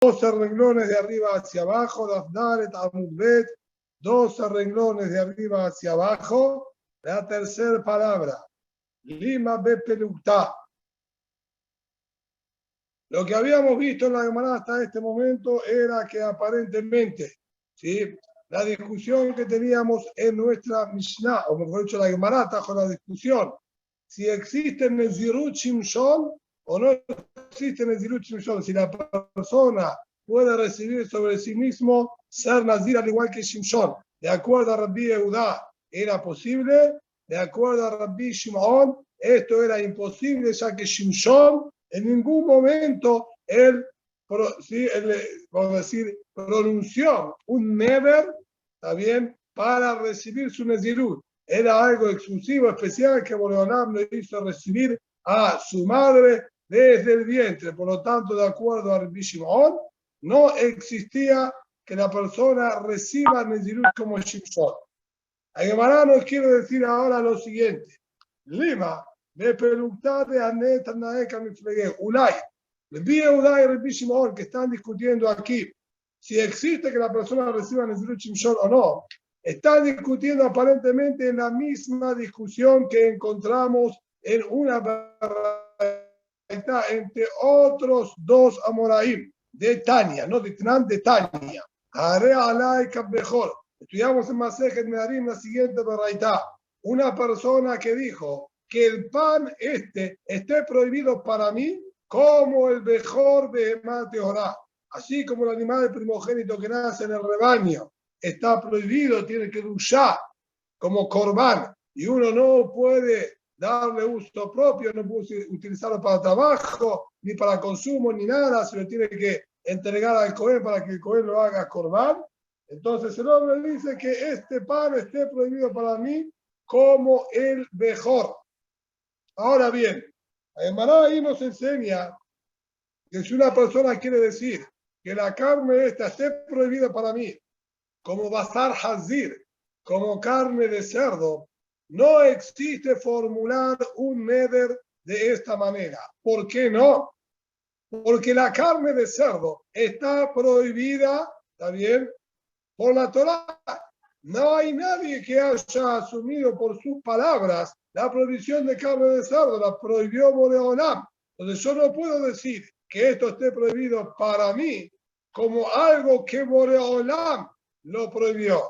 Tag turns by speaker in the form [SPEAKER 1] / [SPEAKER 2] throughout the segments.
[SPEAKER 1] 12 renglones de arriba hacia abajo, Dafdalet Amudbet, 12 renglones de arriba hacia abajo. La tercera palabra, Lima Bepelukta. Lo que habíamos visto en la Gemara hasta este momento era que aparentemente, ¿sí?, la discusión que teníamos en nuestra Mishnah, o mejor dicho, la Gemara trajo la discusión, si existe Nezirut Shimshon o no existe Nezirut Shimshon, si la persona puede recibir sobre sí mismo ser Nazir al igual que Shimshon. De acuerdo a Rabbi Yehuda era posible, de acuerdo a Rabbi Shimon esto era imposible, ya que Shimshon en ningún momento él, vamos a decir, pronunció un never, ¿está bien?, para recibir su Nezirut. Era algo exclusivo, especial, que Boreolam le hizo recibir a su madre desde el vientre. Por lo tanto, de acuerdo a Rabbi Shimon, no existía que la persona reciba Nezirut como Shimshon. La Gemara nos quiere decir ahora lo siguiente. Lima, me preguntaste a Netanaeka mi fregué. Ulay, Rabbi Yehuda y Rabbi Shimon que están discutiendo aquí si existe que la persona reciba Nezirut Shimshon o no, están discutiendo aparentemente en la misma discusión que encontramos en una entre otros dos Amoraim de Tania, no de Tnan, de Tania. Are alay kabejor. Estudiamos en Masejet Nedarim la siguiente baraita. Una persona que dijo que el pan esté prohibido para mí como el mejor de Mateorá, así como el animal primogénito que nace en el rebaño está prohibido, tiene que dushar como corbán y uno no puede darle uso propio, no puede utilizarlo para trabajo, ni para consumo, ni nada, se lo tiene que entregar al Cohen para que el Cohen lo haga corbán. Entonces el hombre dice que este pan esté prohibido para mí como el mejor. Ahora bien, Gemara ahí nos enseña que si una persona quiere decir que la carne esta esté prohibida para mí, como basar hazir, como carne de cerdo, no existe formular un neder de esta manera. ¿Por qué no? Porque la carne de cerdo está prohibida, ¿está bien?, por la Torá. No hay nadie que haya asumido por sus palabras la prohibición de carne de cerdo, la prohibió Boreolam. Entonces yo no puedo decir que esto esté prohibido para mí como algo que Boreolam lo prohibió.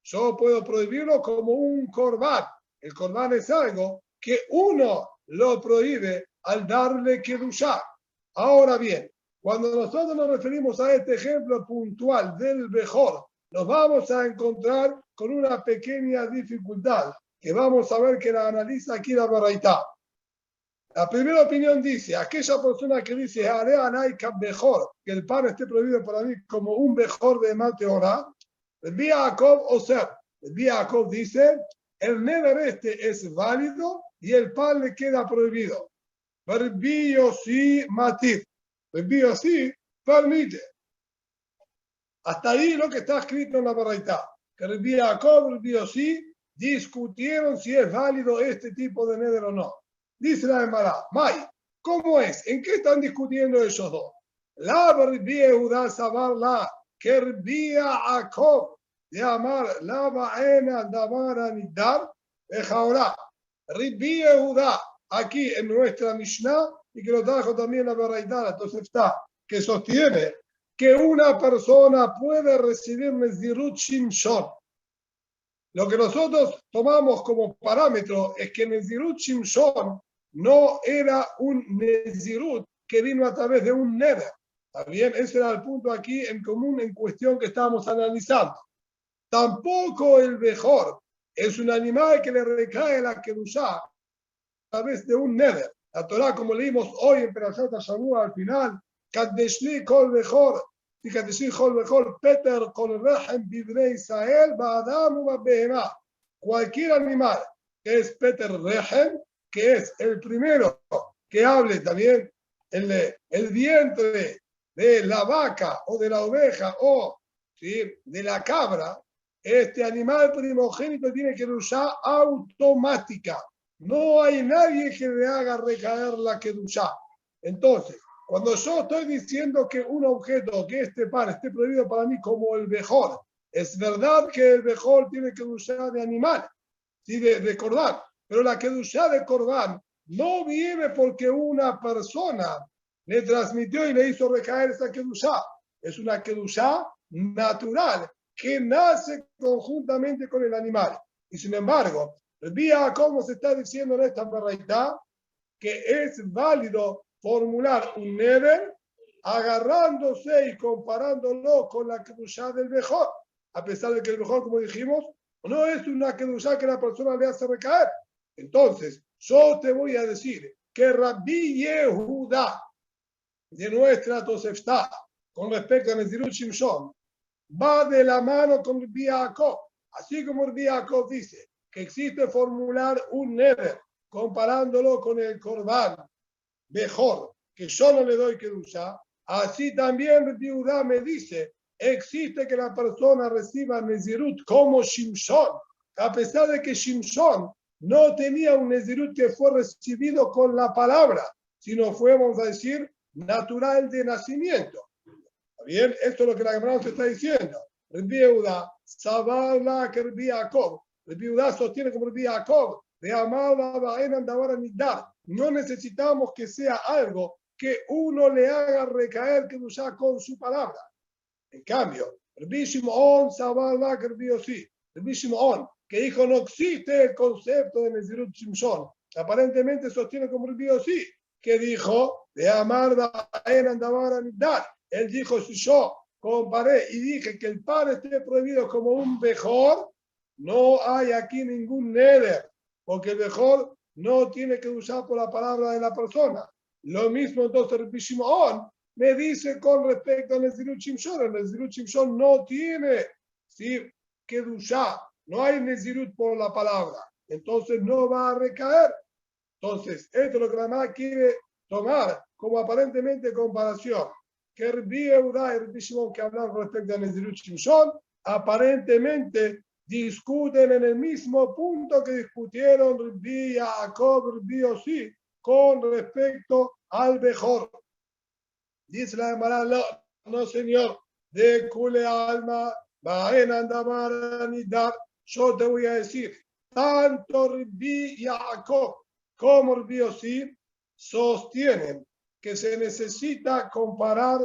[SPEAKER 1] Yo puedo prohibirlo como un corbán. El corbán es algo que uno lo prohíbe al darle kedushá. Ahora bien, cuando nosotros nos referimos a este ejemplo puntual del mejor, nos vamos a encontrar con una pequeña dificultad que vamos a ver que la analiza aquí la Baraita. La primera opinión dice, aquella persona que dice que el pan esté prohibido para mí como un mejor de Mateorá, el Jacob, o sea, el Jacob dice, el neder es válido y el pan le queda prohibido. Verbio sí matir. Verbio sí permite. Hasta ahí lo que está escrito en la Baraita. Que el Jacob, el sí discutieron si es válido este tipo de neder o no. Dice la Gemara, May, ¿cómo es? ¿En qué están discutiendo ellos dos? La Rabbi Yehuda sabar la que Rabbi Jacob de amar la baena damara nidar de jaorá. Rabbi Yehuda aquí en nuestra Mishnah y que lo trajo también la Baraita, entonces está que sostiene que una persona puede recibir Nezirut Shimshon. Lo que nosotros tomamos como parámetro es que Nezirut Shimshon no era un Nezirut que vino a través de un neder. ¿Está bien? Ese era el punto aquí en común en cuestión que estábamos analizando. Tampoco el mejor es un animal que le recae la kedushá a través de un neder. La Torá, como leímos hoy en Perashat Shavua al final, Kadeshli kol mejor, y Kadeshli kol mejor, Peter kol rehem bivnei Israel, ba'adam u ba'behemah. Cualquier animal que es Peter rehem, que es el primero que hable también el vientre de la vaca o de la oveja o ¿sí?, de la cabra, este animal primogénito tiene que usar automática. No hay nadie que le haga recaer la kedushá. Entonces, cuando yo estoy diciendo que un objeto, que este pan esté prohibido para mí como el mejor, es verdad que el mejor tiene que usar de animal, ¿sí? de Corbán, pero la Kedushá de Corbán no viene porque una persona le transmitió y le hizo recaer esa Kedushá. Es una Kedushá natural que nace conjuntamente con el animal. Y sin embargo, vía como se está diciendo en esta baraita, que es válido formular un neder agarrándose y comparándolo con la Kedushá del mejor, a pesar de que el mejor, como dijimos, no es una Kedushá que la persona le hace recaer. Entonces, yo te voy a decir que Rabbi Yehuda de nuestra Tosefta con respecto a Nezirut Shimshon va de la mano con Rabbi Yaakov, así como Rabbi Yaakov dice que existe formular un neder comparándolo con el Korban mejor, que yo no le doy Kedushá, así también Rabbi Yehuda me dice existe que la persona reciba Nezirut como Shimshon, a pesar de que Shimshon no tenía un Nezirut que fue recibido con la palabra, sino fue, vamos a decir, natural de nacimiento. ¿Está bien? Esto es lo que la Gemara nos está diciendo. Rabbi Yehuda, Sabala que Rabbi Yaakov. Rabbi Yehuda sostiene como Rabbi Yaakov, de Amada Baenan Davar Nidar. No necesitamos que sea algo que uno le haga recaer Kedushá con su palabra. En cambio, Rabbi Shimon Sabala que Rabbi Yossi. Rabbi Shimon, que dijo no existe el concepto de Nezirut Shimshon. Aparentemente sostiene como Rabbi Yossi, que dijo de Amar Baenan Davar Nidar. Él dijo, si yo comparé y dije que el pan esté prohibido como un mejor, no hay aquí ningún neder, porque el mejor no tiene que usar por la palabra de la persona. Lo mismo entonces Rabbi Shimon me dice con respecto al Nezirut Shimshon. El Nezirut Shimshon no tiene, ¿sí?, que usar, no hay Nezirut por la palabra, entonces no va a recaer. Entonces, esto es lo que la mamá quiere tomar como aparentemente comparación. Que Rabbi Yehuda y Rabbi Shimon, que hablan respecto a Nezirut Shimshon, aparentemente discuten en el mismo punto que discutieron Rabbi Yaakov, Rabbi Yossi, con respecto al mejor. Dice la Gemara, no, no señor, de Kule Alma, Baen Andamar Nidar, yo te voy a decir, tanto Rabbi Yaakov como Rabbi Yossi sostienen que se necesita comparar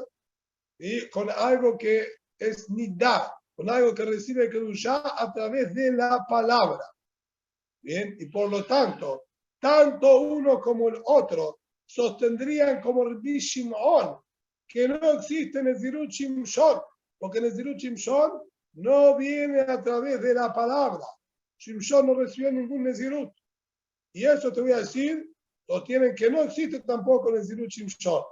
[SPEAKER 1] con algo que es nidar, con algo que recibe Kedushá a través de la palabra. Bien, y por lo tanto, tanto uno como el otro sostendrían como Rabbi Shimon que no existe Nezirut Shimshon, porque Nezirut Shimshon no viene a través de la palabra. Shimshon no recibió ningún Nezirut. Y eso te voy a decir, sostienen que no existe tampoco Nezirut Shimshon.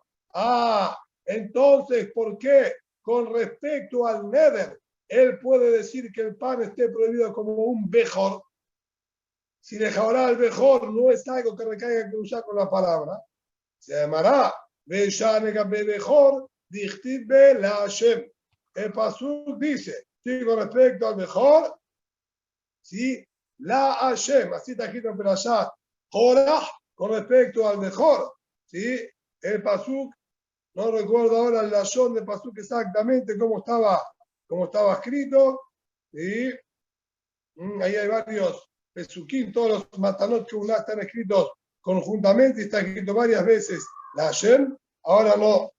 [SPEAKER 1] Entonces, ¿por qué con respecto al neder él puede decir que el pan esté prohibido como un bejor? Si de Jabalá el mejor no es algo que recaiga que usar con la palabra, se llamará mejor la Hashem. El pasuk dice, sí, con respecto al mejor, sí, la Hashem, así está escrito en Perashat Jorah, con respecto al mejor, sí, el pasuk, no recuerdo ahora el lashon del pasuk exactamente cómo estaba escrito, y ahí hay varios pesukim, todos los matanot que uno están escritos conjuntamente, está escrito varias veces la Hashem. Ahora no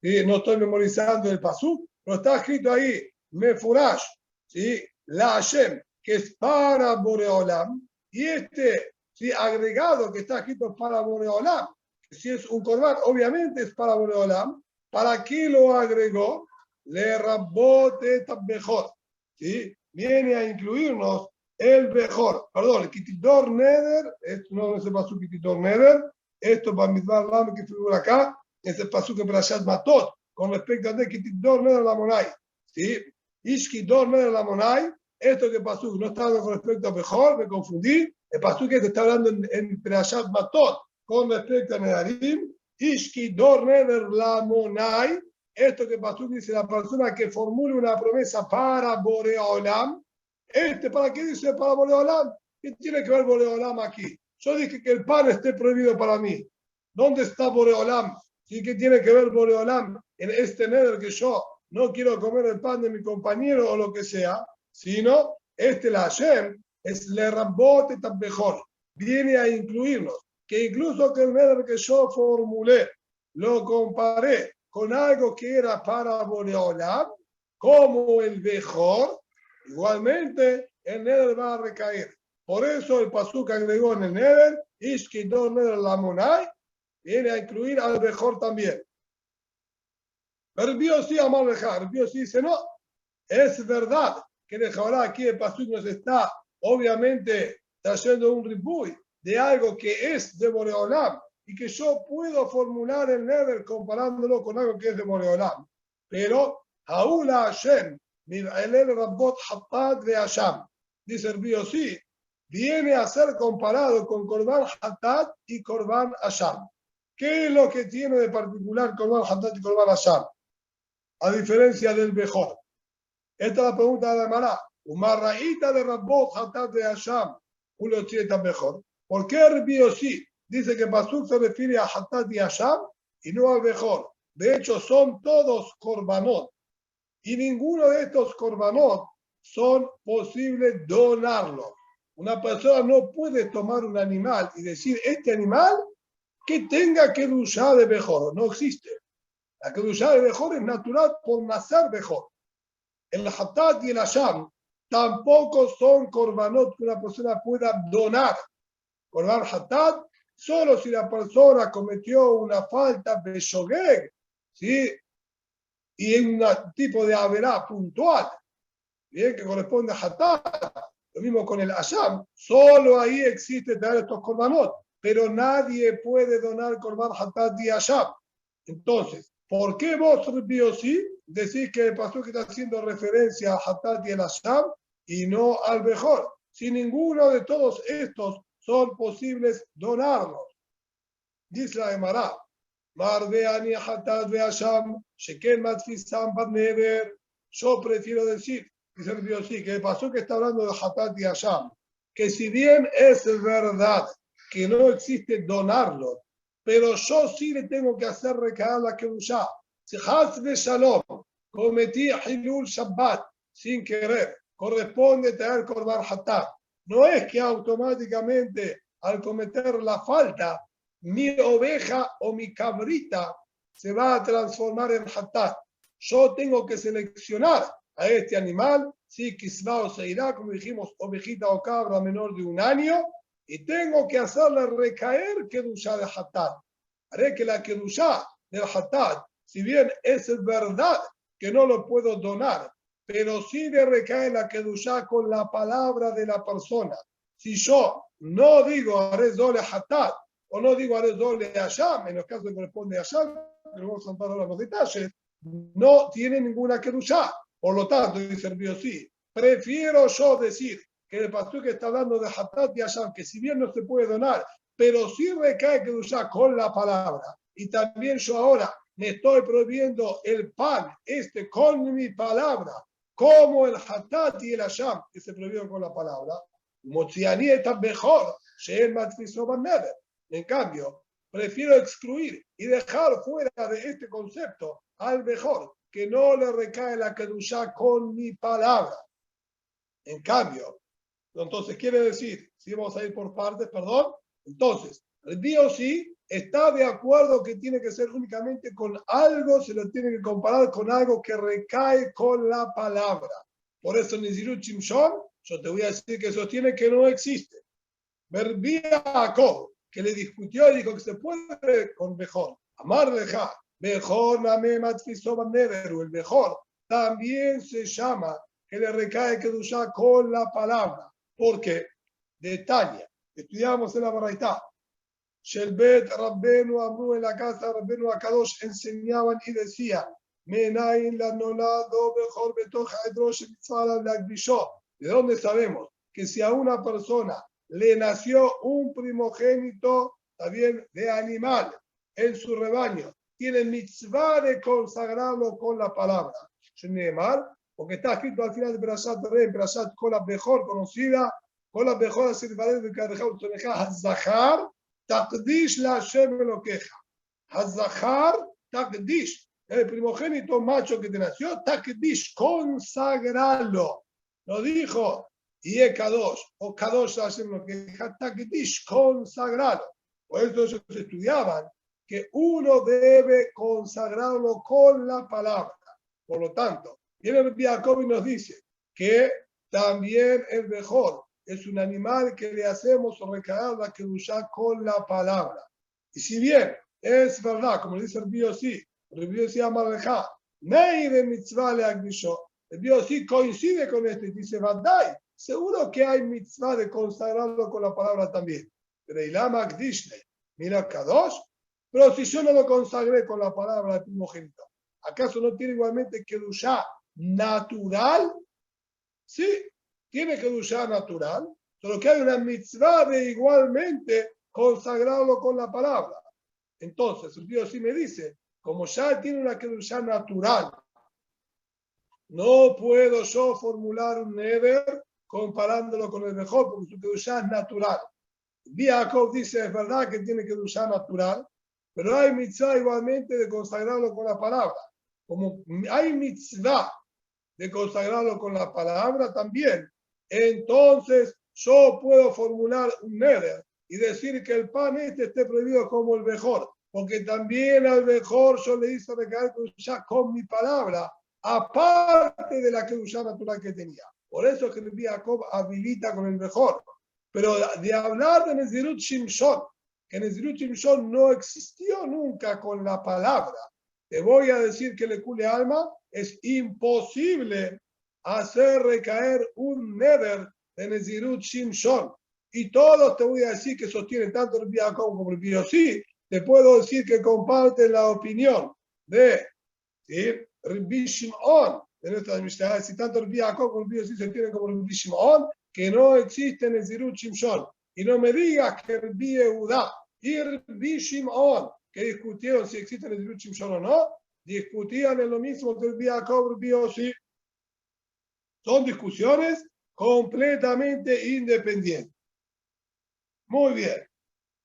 [SPEAKER 1] estoy memorizando el pasuk, pero está escrito ahí Mefurash, ¿sí?, la Hashem, que es para Boreolam, y ¿sí?, agregado que está escrito para Boreolam, que si es un Korban, obviamente es para Boreolam. ¿Para qué lo agregó? Le rabote mejor, ¿sí?, viene a incluirnos el mejor, perdón, el Kitidor Neder, esto no es el pasuk Kitidor Neder, esto para Midbar Lam que figura acá, es el pasuk en Perashat Matot, con respecto a Kitidor Neder Lamonai, ¿sí? Ishkidor Neder Lamonai, esto que pasuk no está hablando con respecto a mejor, me confundí, el pasuk que está hablando en Perashat Matot, con respecto a Nedarim, Ishkidor Neder Lamonai, esto que pasuk dice la persona que formule una promesa para Boreolam. ¿Para qué dice para Boreolam? ¿Qué tiene que ver Boreolam aquí? Yo dije que el pan esté prohibido para mí. ¿Dónde está Boreolam Sí que tiene que ver Boreolam en este neder que yo no quiero comer el pan de mi compañero o lo que sea, sino la Hashem es le rabote tan mejor, viene a incluirnos, que incluso que el neder que yo formulé, lo comparé con algo que era para Boreolam, como el mejor, igualmente el neder va a recaer. Por eso el pasuk agregó en el neder, Ishkidor neder lamonai, viene a incluir al mejor también. Pero el Dios sí, amar dejar. El Dios sí dice, no, es verdad que el Jabalá aquí de Pasuk nos está, obviamente, trayendo un ribuy de algo que es de Boreolam y que yo puedo formular el Neder comparándolo con algo que es de Boreolam. Pero, Haula Hashem, el Rabbot Hatad de Hashem, dice el Dios sí, viene a ser comparado con Korban Hatad y Korban Hashem. ¿Qué es lo que tiene de particular Korban Hatad y Korban Hashem? A diferencia del mejor. Esta es la pregunta de la Mará. Una raíta de Rabbot Hatat de Hashem, uno tiene tan mejor. ¿Por qué Rabbi Yossi dice que Pasuk se refiere a Hatat y Hashem y no al mejor? De hecho, son todos korbanot. Y ninguno de estos korbanot son posibles donarlos. Una persona no puede tomar un animal y decir, este animal que tenga que usar de mejor. No existe. La Kedushá de mejor es natural por nacer mejor. El Hatat y el Hashem tampoco son korbanot que una persona pueda donar. Korban Hatat, solo si la persona cometió una falta de shogeg, ¿sí? Y en un tipo de averá puntual, bien, que corresponde a Hatat. Lo mismo con el Hashem, solo ahí existe traer estos korbanot, pero nadie puede donar korban Hatat y Hashem. Entonces, ¿por qué vos, Rabbi Yossi, decís que el pastor que está haciendo referencia a Hatat y el Hashem y no al mejor? Si ninguno de todos estos son posibles donarlos. Dice la Gemara, Marveani Hatat ve Hashem, Sheken Matfisam Badnever. Yo prefiero decir, dice Rabbi Yossi, que el pastor que está hablando de Hatat y Hashem, que si bien es verdad que no existe donarlos, pero yo sí le tengo que hacer recaer la Kedushá. Si Haz de Shalom cometí Hilul Shabbat sin querer, corresponde traer Korban Hatat. No es que automáticamente al cometer la falta, mi oveja o mi cabrita se va a transformar en Hatat. Yo tengo que seleccionar a este animal, si Kisva o Seirá, como dijimos, ovejita o cabra menor de 1 año, y tengo que hacerle recaer Kedushá de Hatat. Haré que la Kedushá del Hatat, si bien es verdad que no lo puedo donar, pero sí le recae la Kedushá con la palabra de la persona. Si yo no digo haré doble Hatat, o no digo haré doble Hashem, en los casos que corresponde a Hashem, pero vamos a entrar ahora los detalles, no tiene ninguna Kedushá. Por lo tanto, dice el Biosí, prefiero yo decir que el pastor que está hablando de Hatat y Hashem, que si bien no se puede donar, pero sí recae Kedushá con la palabra. Y también yo ahora me estoy prohibiendo el pan, con mi palabra, como el Hatat y el Hashem, que se prohibieron con la palabra. Motziani está mejor, en cambio, prefiero excluir y dejar fuera de este concepto al mejor, que no le recae la Kedushá con mi palabra. En cambio, entonces quiere decir, si vamos a ir por partes, perdón, entonces, el Dios sí está de acuerdo que tiene que ser únicamente con algo, se lo tiene que comparar con algo que recae con la palabra. Por eso, Nizirut Shimshon, yo te voy a decir que sostiene que no existe. Verbía a Jacob, que le discutió y dijo que se puede con mejor. Amar deja, mejor name matfisoban neveru, el mejor también se llama que le recae Kedushá con la palabra. Porque, detalle, estudiamos en la Baraitá, Shelbet Rabbenu Amru, en la casa Rabbenu Akadosh enseñaban y decían, Menain la nolado mejor betoja edrosh mitzvah lagdishó. ¿De dónde sabemos que si a una persona le nació un primogénito, también de animal, en su rebaño, tiene mitzvah de consagrarlo con la palabra? Porque está escrito al final de Perashat Re, Perashat con la mejor conocida, con la mejor Zahar, Taqdish la Hashem lo queja. Hazahar Takdish, el primogénito macho que te nació, Takdish, consagralo. No dijo Kadosh o Kadosh Hashem, lo que dijo Takdish, consagralo. Por eso ellos estudiaban que uno debe consagrarlo con la palabra. Por lo tanto, viene el Jacob y nos dice que también el mejor es un animal que le hacemos recaer la Kedushá con la palabra. Y si bien es verdad, como dice el Biosí, Amarleja, Meire mitzvah le agdishó, el Biosí coincide con esto y dice, Vadai, seguro que hay mitzvah de consagrarlo con la palabra también. Pero Ilama Agdishne, mira Kadosh, pero si yo no lo consagré con la palabra de primogénito, ¿acaso no tiene igualmente Kedushá natural? Sí, tiene Kedushá natural, solo que hay una mitzvah de igualmente consagrarlo con la palabra. Entonces, el Dios sí me dice, como ya tiene una Kedushá natural, no puedo yo formular un neder comparándolo con el mejor, porque su Kedushá es natural. Jacob dice, es verdad que tiene Kedushá natural, pero hay mitzvah igualmente de consagrarlo con la palabra. Como hay mitzvah de consagrarlo con la palabra también, entonces yo puedo formular un neder y decir que el pan esté prohibido como el mejor, porque también al mejor yo le hice recaer Kedushá con mi palabra, aparte de la Kedushá natural que tenía. Por eso es que el Jacob habilita con el mejor. Pero de hablar de Nezirut Shimshon, que Nezirut Shimshon no existió nunca con la palabra, te voy a decir que le cule alma, es imposible hacer recaer un neder de Nezirut Shimshon. Y todos te voy a decir que sostienen tanto el Jacob como el Biosí, te puedo decir que comparten la opinión de Rabbi Shimon, de nuestras Mishnah, si tanto el Jacob como el Biosí se tienen como el Rabbi Shimon, que no existe en el Nezirut Shimshon. Y no me digas que Rabbi Yehuda y Rabbi Shimon, que discutieron si existe el Nezirut Shimshon o no, discutían en lo mismo que el Jacob y el Biosí. Son discusiones completamente independientes. Muy bien.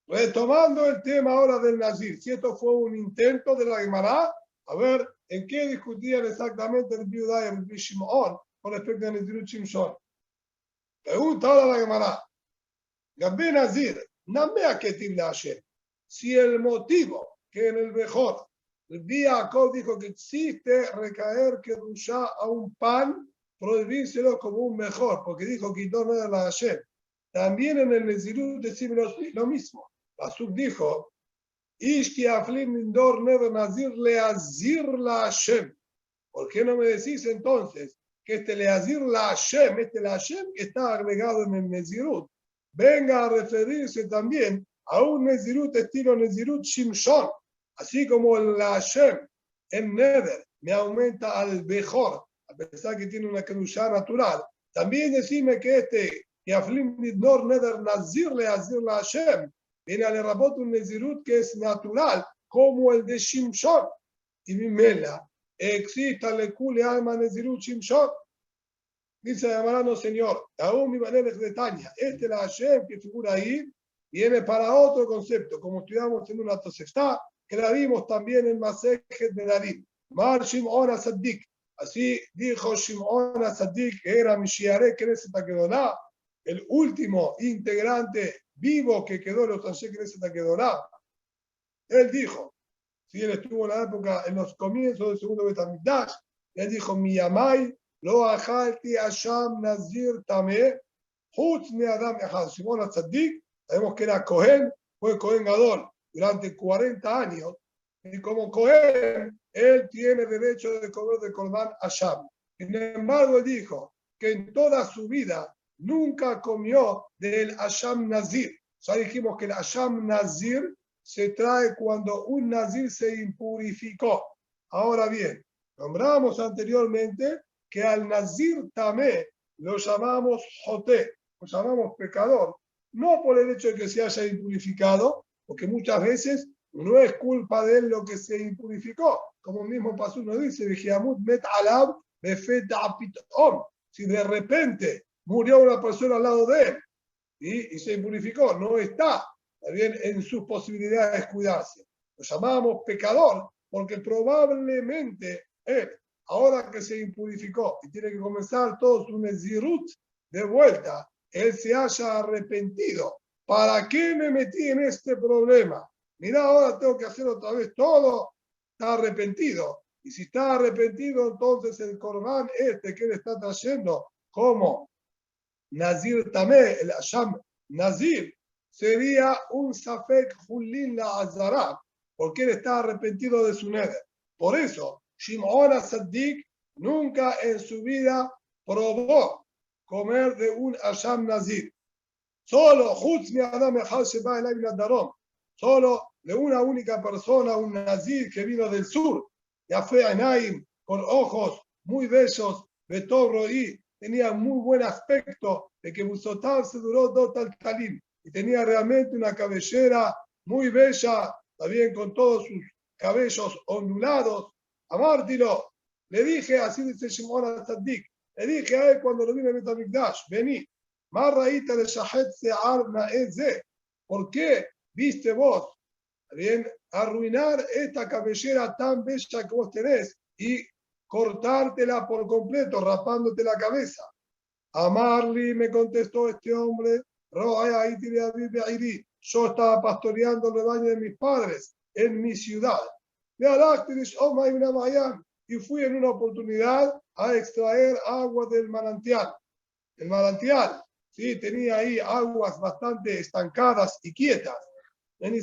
[SPEAKER 1] Retomando el tema ahora del Nazir, si esto fue un intento de la Gemara, a ver en qué discutían exactamente el Yehuda y el Rabbi Shimon con respecto al Nezirut Shimshon. Pregunta ahora la Gemara. Gabé Nazir, Namea Ketim la Hashem. Si el motivo que en el mejor el Jacob dijo que existe recaer Kedushá a un pan, prohibírselo como un mejor, porque dijo que no era la Hashem. También en el Nezirut decimos lo mismo. Pasuk dijo, Ishki aflim lindor never nazir leazir la Hashem. ¿Por qué no me decís entonces que este leazir la Hashem, este la Hashem que está agregado en el Nezirut, venga a referirse también a un Nezirut estilo Nezirut Shimshon, así como el la Hashem en Neder me aumenta al mejor, a pesar que tiene una Kedushá natural? También decime que este que aflim lindor neder nazir leazir la Hashem viene a lerabot un Nezirut que es natural, como el de Shimshon. Y mi mela, exista le cule alma Nezirut Shimshon. Dice Amará, no señor, aún mi manera de Tania, la Hashem que figura ahí, viene para otro concepto, como estudiamos en una tosefta, que la vimos también en Masejet Nedarim. Mar Shimon HaTzadik, así dijo Shimon HaTzadik, que era Mishiaré Knesset HaGedolá, el último integrante vivo que quedó en los Anshe Knesset HaGedolá. Él dijo, si él estuvo en la época, en los comienzos del segundo Beit HaMikdash, él dijo, mi yamai lo ajalti asham nazir tameh, chutz mi adam echad. Shimon HaTzadik, sabemos que era Cohen, fue Cohen Gadol durante 40 años, y como Cohen, él tiene derecho de comer de Korban Asham. Sin embargo, él dijo que en toda su vida nunca comió del Asham Nazir. Ya dijimos que el Asham Nazir se trae cuando un Nazir se impurificó. Ahora bien, nombramos anteriormente que al Nazir Tamé lo llamamos Joté, lo llamamos pecador, no por el hecho de que se haya impurificado, porque muchas veces no es culpa de él lo que se impurificó, como el mismo Pasú nos dice, met alab befet apitom, si de repente murió una persona al lado de él y se impurificó, no está bien en sus posibilidades de cuidarse. lo llamábamos pecador, porque probablemente él, ahora que se impurificó y tiene que comenzar todo su nezirut de vuelta, él se haya arrepentido. ¿Para qué me metí en este problema? Mira, ahora tengo que hacer otra vez todo. Está arrepentido. Y si está arrepentido, entonces el Corbán que él está trayendo como Nazir Tamé, el Asham Nazir, sería un Safek Julin la Azara, porque él está arrepentido de su neder. Por eso, Shimon Asaddik nunca en su vida probó comer de un Asham Nazir. Solo solo de una única persona, un Nazir que vino del sur, Yafé Anaim, con ojos muy bellos, Betorro y tenía muy buen aspecto, de que Busotar se duró Dotal Talim, y tenía realmente una cabellera muy bella, también con todos sus cabellos ondulados. Amártilo, le dije, así dice Shimon al-Saddik, le dije a él cuando lo vine a Betamikdash, vení, Marraíta de Shahet Se'ar Naeze, ¿por qué viste vos bien arruinar esta cabellera tan bella que vos tenés y cortártela por completo, rapándote la cabeza? Amarli, me contestó este hombre, yo estaba pastoreando el rebaño de mis padres en mi ciudad. Y fui en una oportunidad a extraer agua del manantial. El manantial, sí, tenía ahí aguas bastante estancadas y quietas. En y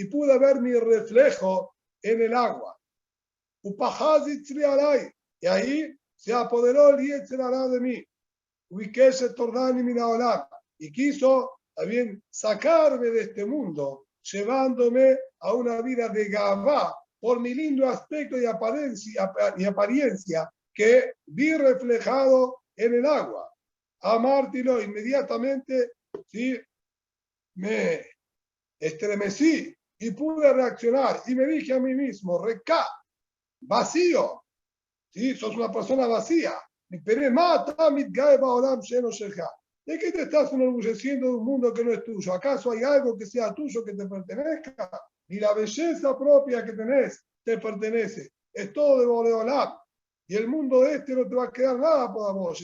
[SPEAKER 1] pude ver mi reflejo en el agua. Y ahí se apoderó el Yetzer Hará de mí. Y quiso también sacarme de este mundo, llevándome a una vida de Gavá por mi lindo aspecto y apariencia que vi reflejado en el agua. Amártilo inmediatamente, sí, me estremecí y pude reaccionar y me dije a mí mismo, recá, vacío, ¿sí? Sos una persona vacía. ¿De qué te estás enorgulleciendo de un mundo que no es tuyo? ¿Acaso hay algo que sea tuyo que te pertenezca? Ni la belleza propia que tenés te pertenece. Es todo de Boreolam. Y el mundo de este no te va a quedar nada por vos.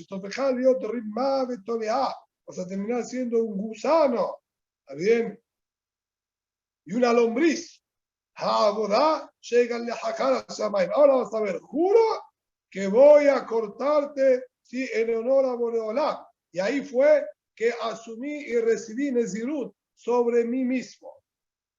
[SPEAKER 1] Vas a terminar siendo un gusano. ¿Está bien? Y una lombriz. Ahora vas a ver, juro que voy a cortarte, sí, en honor a Boreolam. Y ahí fue que asumí y recibí Nezirut sobre mí mismo.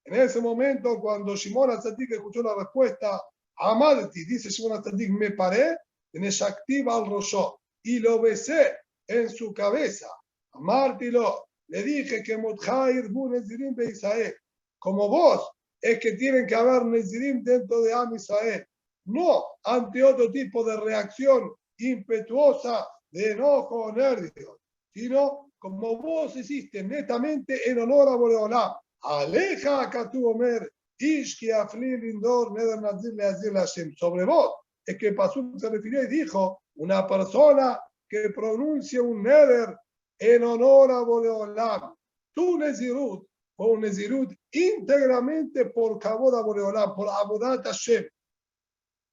[SPEAKER 1] En ese momento, cuando Shimon Atzadik escuchó la respuesta, Amalti, dice Shimon Atzadik, me paré en Eshaktiv al Roshó y lo besé en su cabeza. Amártilo, le dije que Motjair bu Nezirim be Israel, como vos, es que tienen que haber Nezirim dentro de Am Israel, no ante otro tipo de reacción impetuosa, de enojo o nervios, sino como vos hiciste netamente en honor a Boreolam. Aleja acá tu Omer, Ishki Afli Lindor, Neder Nazir Leazir Hashem. Sobre vos, es que Pasuk se refirió y dijo, una persona que pronuncia un Neder en honor a Boreolam. Tu Nezirut fue un Nezirut íntegramente por Kabod a Boreolam, por Abodat Hashem.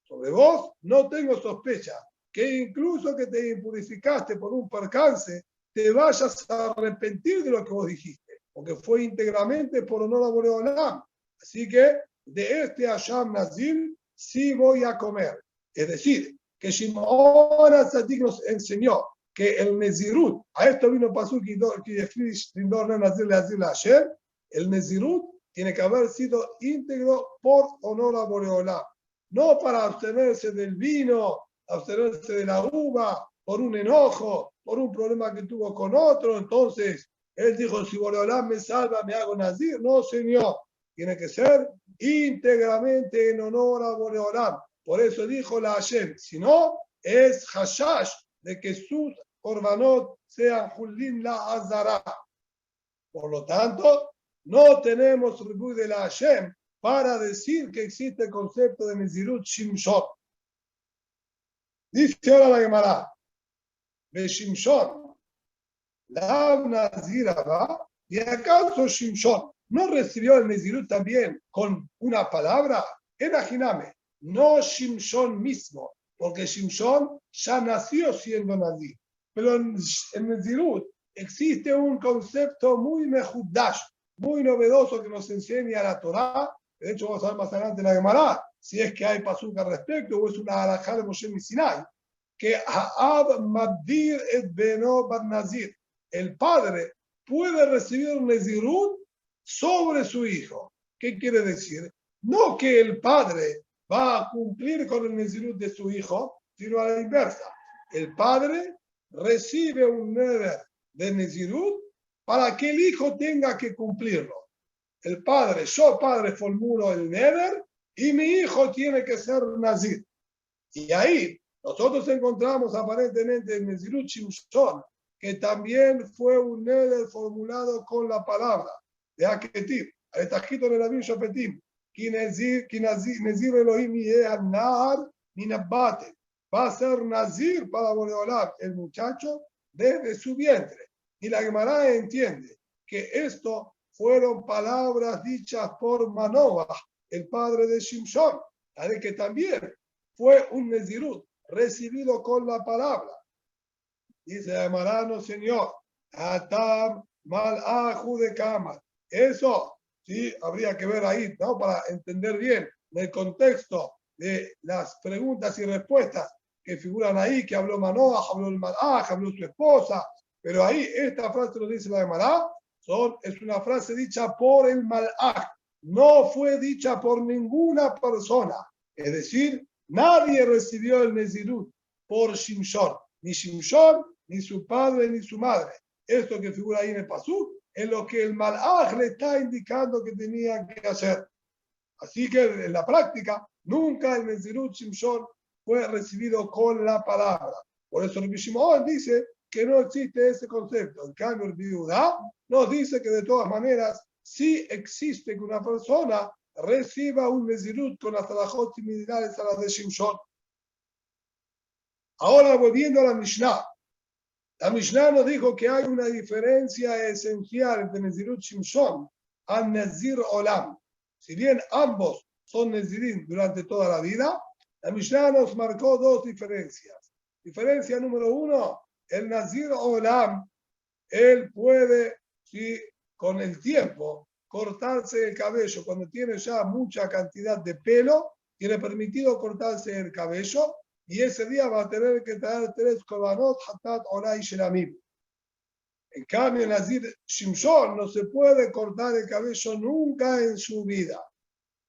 [SPEAKER 1] Sobre vos no tengo sospecha que incluso que te impurificaste por un percance, te vayas a arrepentir de lo que vos dijiste, porque fue íntegramente por honor a Boreolam. Así que de este Asham Nazir sí voy a comer. Es decir, que Shimon Atzadik nos enseñó que el Nezirut, a esto vino Pasuk que escribe Lindor Nazir Leazir Hashem, el Nezirut tiene que haber sido íntegro por honor a Boreolam. No para abstenerse del vino, abstenerse de la uva, por un enojo, por un problema que tuvo con otro. Entonces, él dijo, si Boreolam me salva, me hago nazir. No, señor. Tiene que ser íntegramente en honor a Boreolam. Por eso dijo la Hashem. Si no, es hashash de que sus korbanot sean Julin la Azara. Por lo tanto, no tenemos ribuy de la Hashem para decir que existe el concepto de Nezirut Shimshon. Dice ahora la Gemara, de Shimshon, la Nazira va, y acaso Shimshon ¿no recibió el Nezirut también con una palabra? Imagíname, no Shimshon mismo, porque Shimshon ya nació siendo Nazir. Pero en Nezirut existe un concepto muy mejudash, muy novedoso que nos enseña la Torá. De hecho, vamos a ver más adelante en la Gemara, si es que hay pasuk al respecto o es una halajá de Moshe Sinai, que Ha'ab Mabdir et Beno Bar Nazir, el padre puede recibir un Nezirut sobre su hijo. ¿Qué quiere decir? No que el padre va a cumplir con el Nezirut de su hijo, sino a la inversa. El padre recibe un neder de Nezirut para que el hijo tenga que cumplirlo. El padre, yo padre formulo el neder y mi hijo tiene que ser Nazir. Y ahí nosotros encontramos aparentemente el Nezirut Shimshon, que también fue un neder formulado con la palabra de Aketim. Ahí está escrito en el Abin Shopetim, Ki Nezir Elohim yeh Nahar Minabate. Va a ser Nazir para Boreolam, el muchacho, desde su vientre. Y la Gemara entiende que esto fueron palabras dichas por Manoah, el padre de Shimshon, que también fue un Nezirut recibido con la palabra. Dice Gemara, no señor, Atam Mal'ahu de Kamar. Eso sí habría que ver ahí, ¿no? Para entender bien el contexto de las preguntas y respuestas que figuran ahí, que habló Manoah, habló el Mal'aj, habló su esposa, pero ahí esta frase lo dice la Gemara, es una frase dicha por el Mal'aj, no fue dicha por ninguna persona, es decir, nadie recibió el Nezirut por Shimshon, ni Shimshon, ni su padre, ni su madre. Esto que figura ahí en el pasú es lo que el Mal'aj le está indicando que tenían que hacer. Así que en la práctica, nunca el Nezirut Shimshon fue recibido con la palabra. Por eso el Shimon dice que no existe ese concepto. En cambio, el Bidudá nos dice que de todas maneras sí existe que una persona reciba un Nezirut con las halajot similares a las de Shimshon. Ahora, volviendo a la Mishnah. La Mishnah nos dijo que hay una diferencia esencial entre Nezirut Shimshon y Nazir Olam. Si bien ambos son Nezirim durante toda la vida, la Mishnah nos marcó dos diferencias. Diferencia número uno, el Nazir Olam, él puede, sí, con el tiempo, cortarse el cabello. Cuando tiene ya mucha cantidad de pelo, tiene permitido cortarse el cabello y ese día va a tener que traer 3 korbanot, hatat, olá y shelamim. En cambio, en Nazir Shimshon no se puede cortar el cabello nunca en su vida.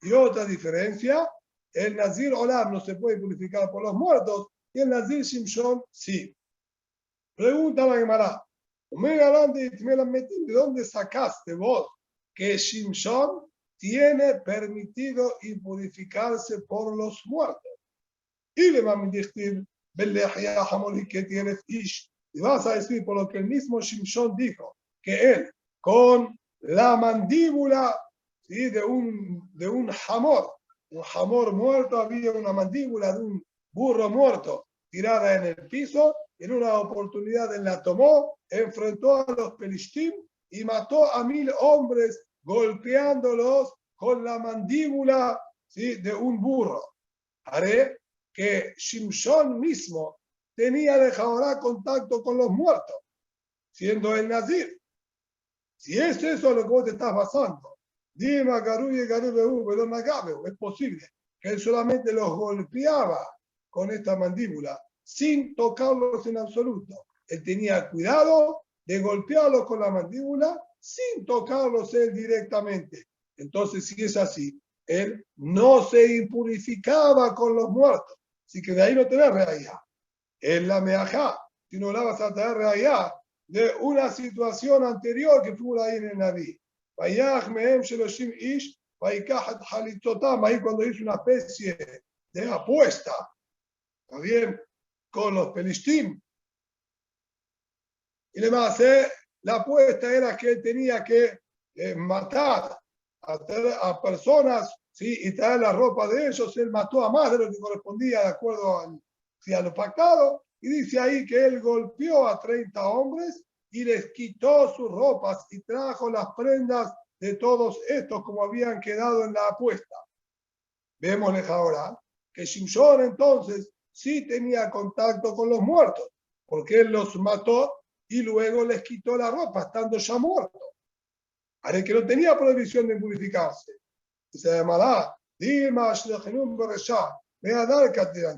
[SPEAKER 1] Y otra diferencia, el Nazir Olam no se puede purificar por los muertos y el Nazir Shimshon sí. Pregunta la Gemara, ¿de dónde sacaste vos que Shimshon tiene permitido impurificarse por los muertos? Y le va a decir, y vas a decir por lo que el mismo Shimshon dijo, que él con la mandíbula, ¿sí?, de un jamor muerto, había una mandíbula de un burro muerto tirada en el piso, en una oportunidad él la tomó, enfrentó a los Pelishtim y mató a 1000 hombres golpeándolos con la mandíbula, ¿sí?, de un burro. Haré que Shimshon mismo tenía de Jaorá contacto con los muertos, siendo el Nazir. Si es eso lo que vos te estás basando, dime a Garuy y Garubeu, pero Magabeu, es posible que él solamente los golpeaba con esta mandíbula, sin tocarlos en absoluto. Él tenía cuidado de golpearlos con la mandíbula sin tocarlos él directamente. Entonces, si es así, él no se impurificaba con los muertos. Así que de ahí no tenés reayá. En la meajá, si no la vas a traer reayá de una situación anterior que fue ahí en el Naví. Vayach mehem sheloshim ish, vayikahat halitzotam, ahí cuando hizo una especie de apuesta, ¿está bien?, con los Pelishtim. Y además, la apuesta era que él tenía que matar a personas, ¿sí?, y traer la ropa de ellos. Él mató a más de lo que correspondía de acuerdo a lo pactado, y dice ahí que él golpeó a 30 hombres y les quitó sus ropas y trajo las prendas de todos estos como habían quedado en la apuesta. Vemos ahora que Shimshon entonces sí tenía contacto con los muertos, porque él los mató y luego les quitó la ropa estando ya muertos. Ahora que no tenía prohibición de purificarse. Y se llamará Dilma Shlechenum Bereshá.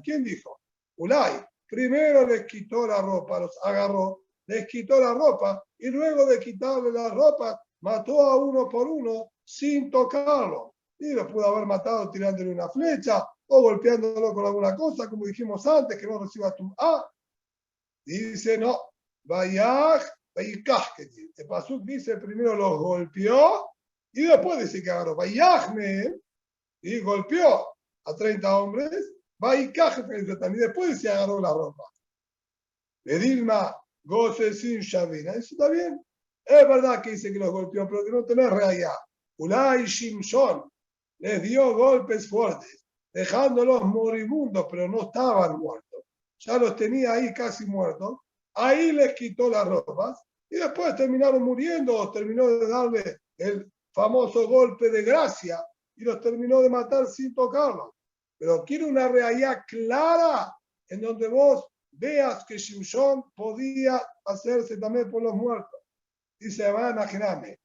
[SPEAKER 1] ¿Quién dijo? Ulay, primero les quitó la ropa, los agarró, les quitó la ropa y luego de quitarle la ropa mató a uno por uno sin tocarlo. Y lo pudo haber matado tirándole una flecha o golpeándolo con alguna cosa, como dijimos antes, que no reciba tu Dice, no, Vayaj, Vayikaj, que dice. El pasuk dice, primero los golpeó y después dice que agarró. Vayajme, y golpeó a 30 hombres, Vayikaj, y después dice agarró la ropa. Le Dilma, goce sin Shavina. Eso está bien. Es verdad que dice que los golpeó, pero que no tenés reallá. Ulay Shimshon les dio golpes fuertes, dejándolos moribundos, pero no estaban muertos. Ya los tenía ahí casi muertos. Ahí les quitó las ropas y después terminaron muriendo, terminó de darle el famoso golpe de gracia y los terminó de matar sin tocarlos. Pero quiere una realidad clara en donde vos veas que Shimshon podía hacerse también por los muertos. Dice, imagíname,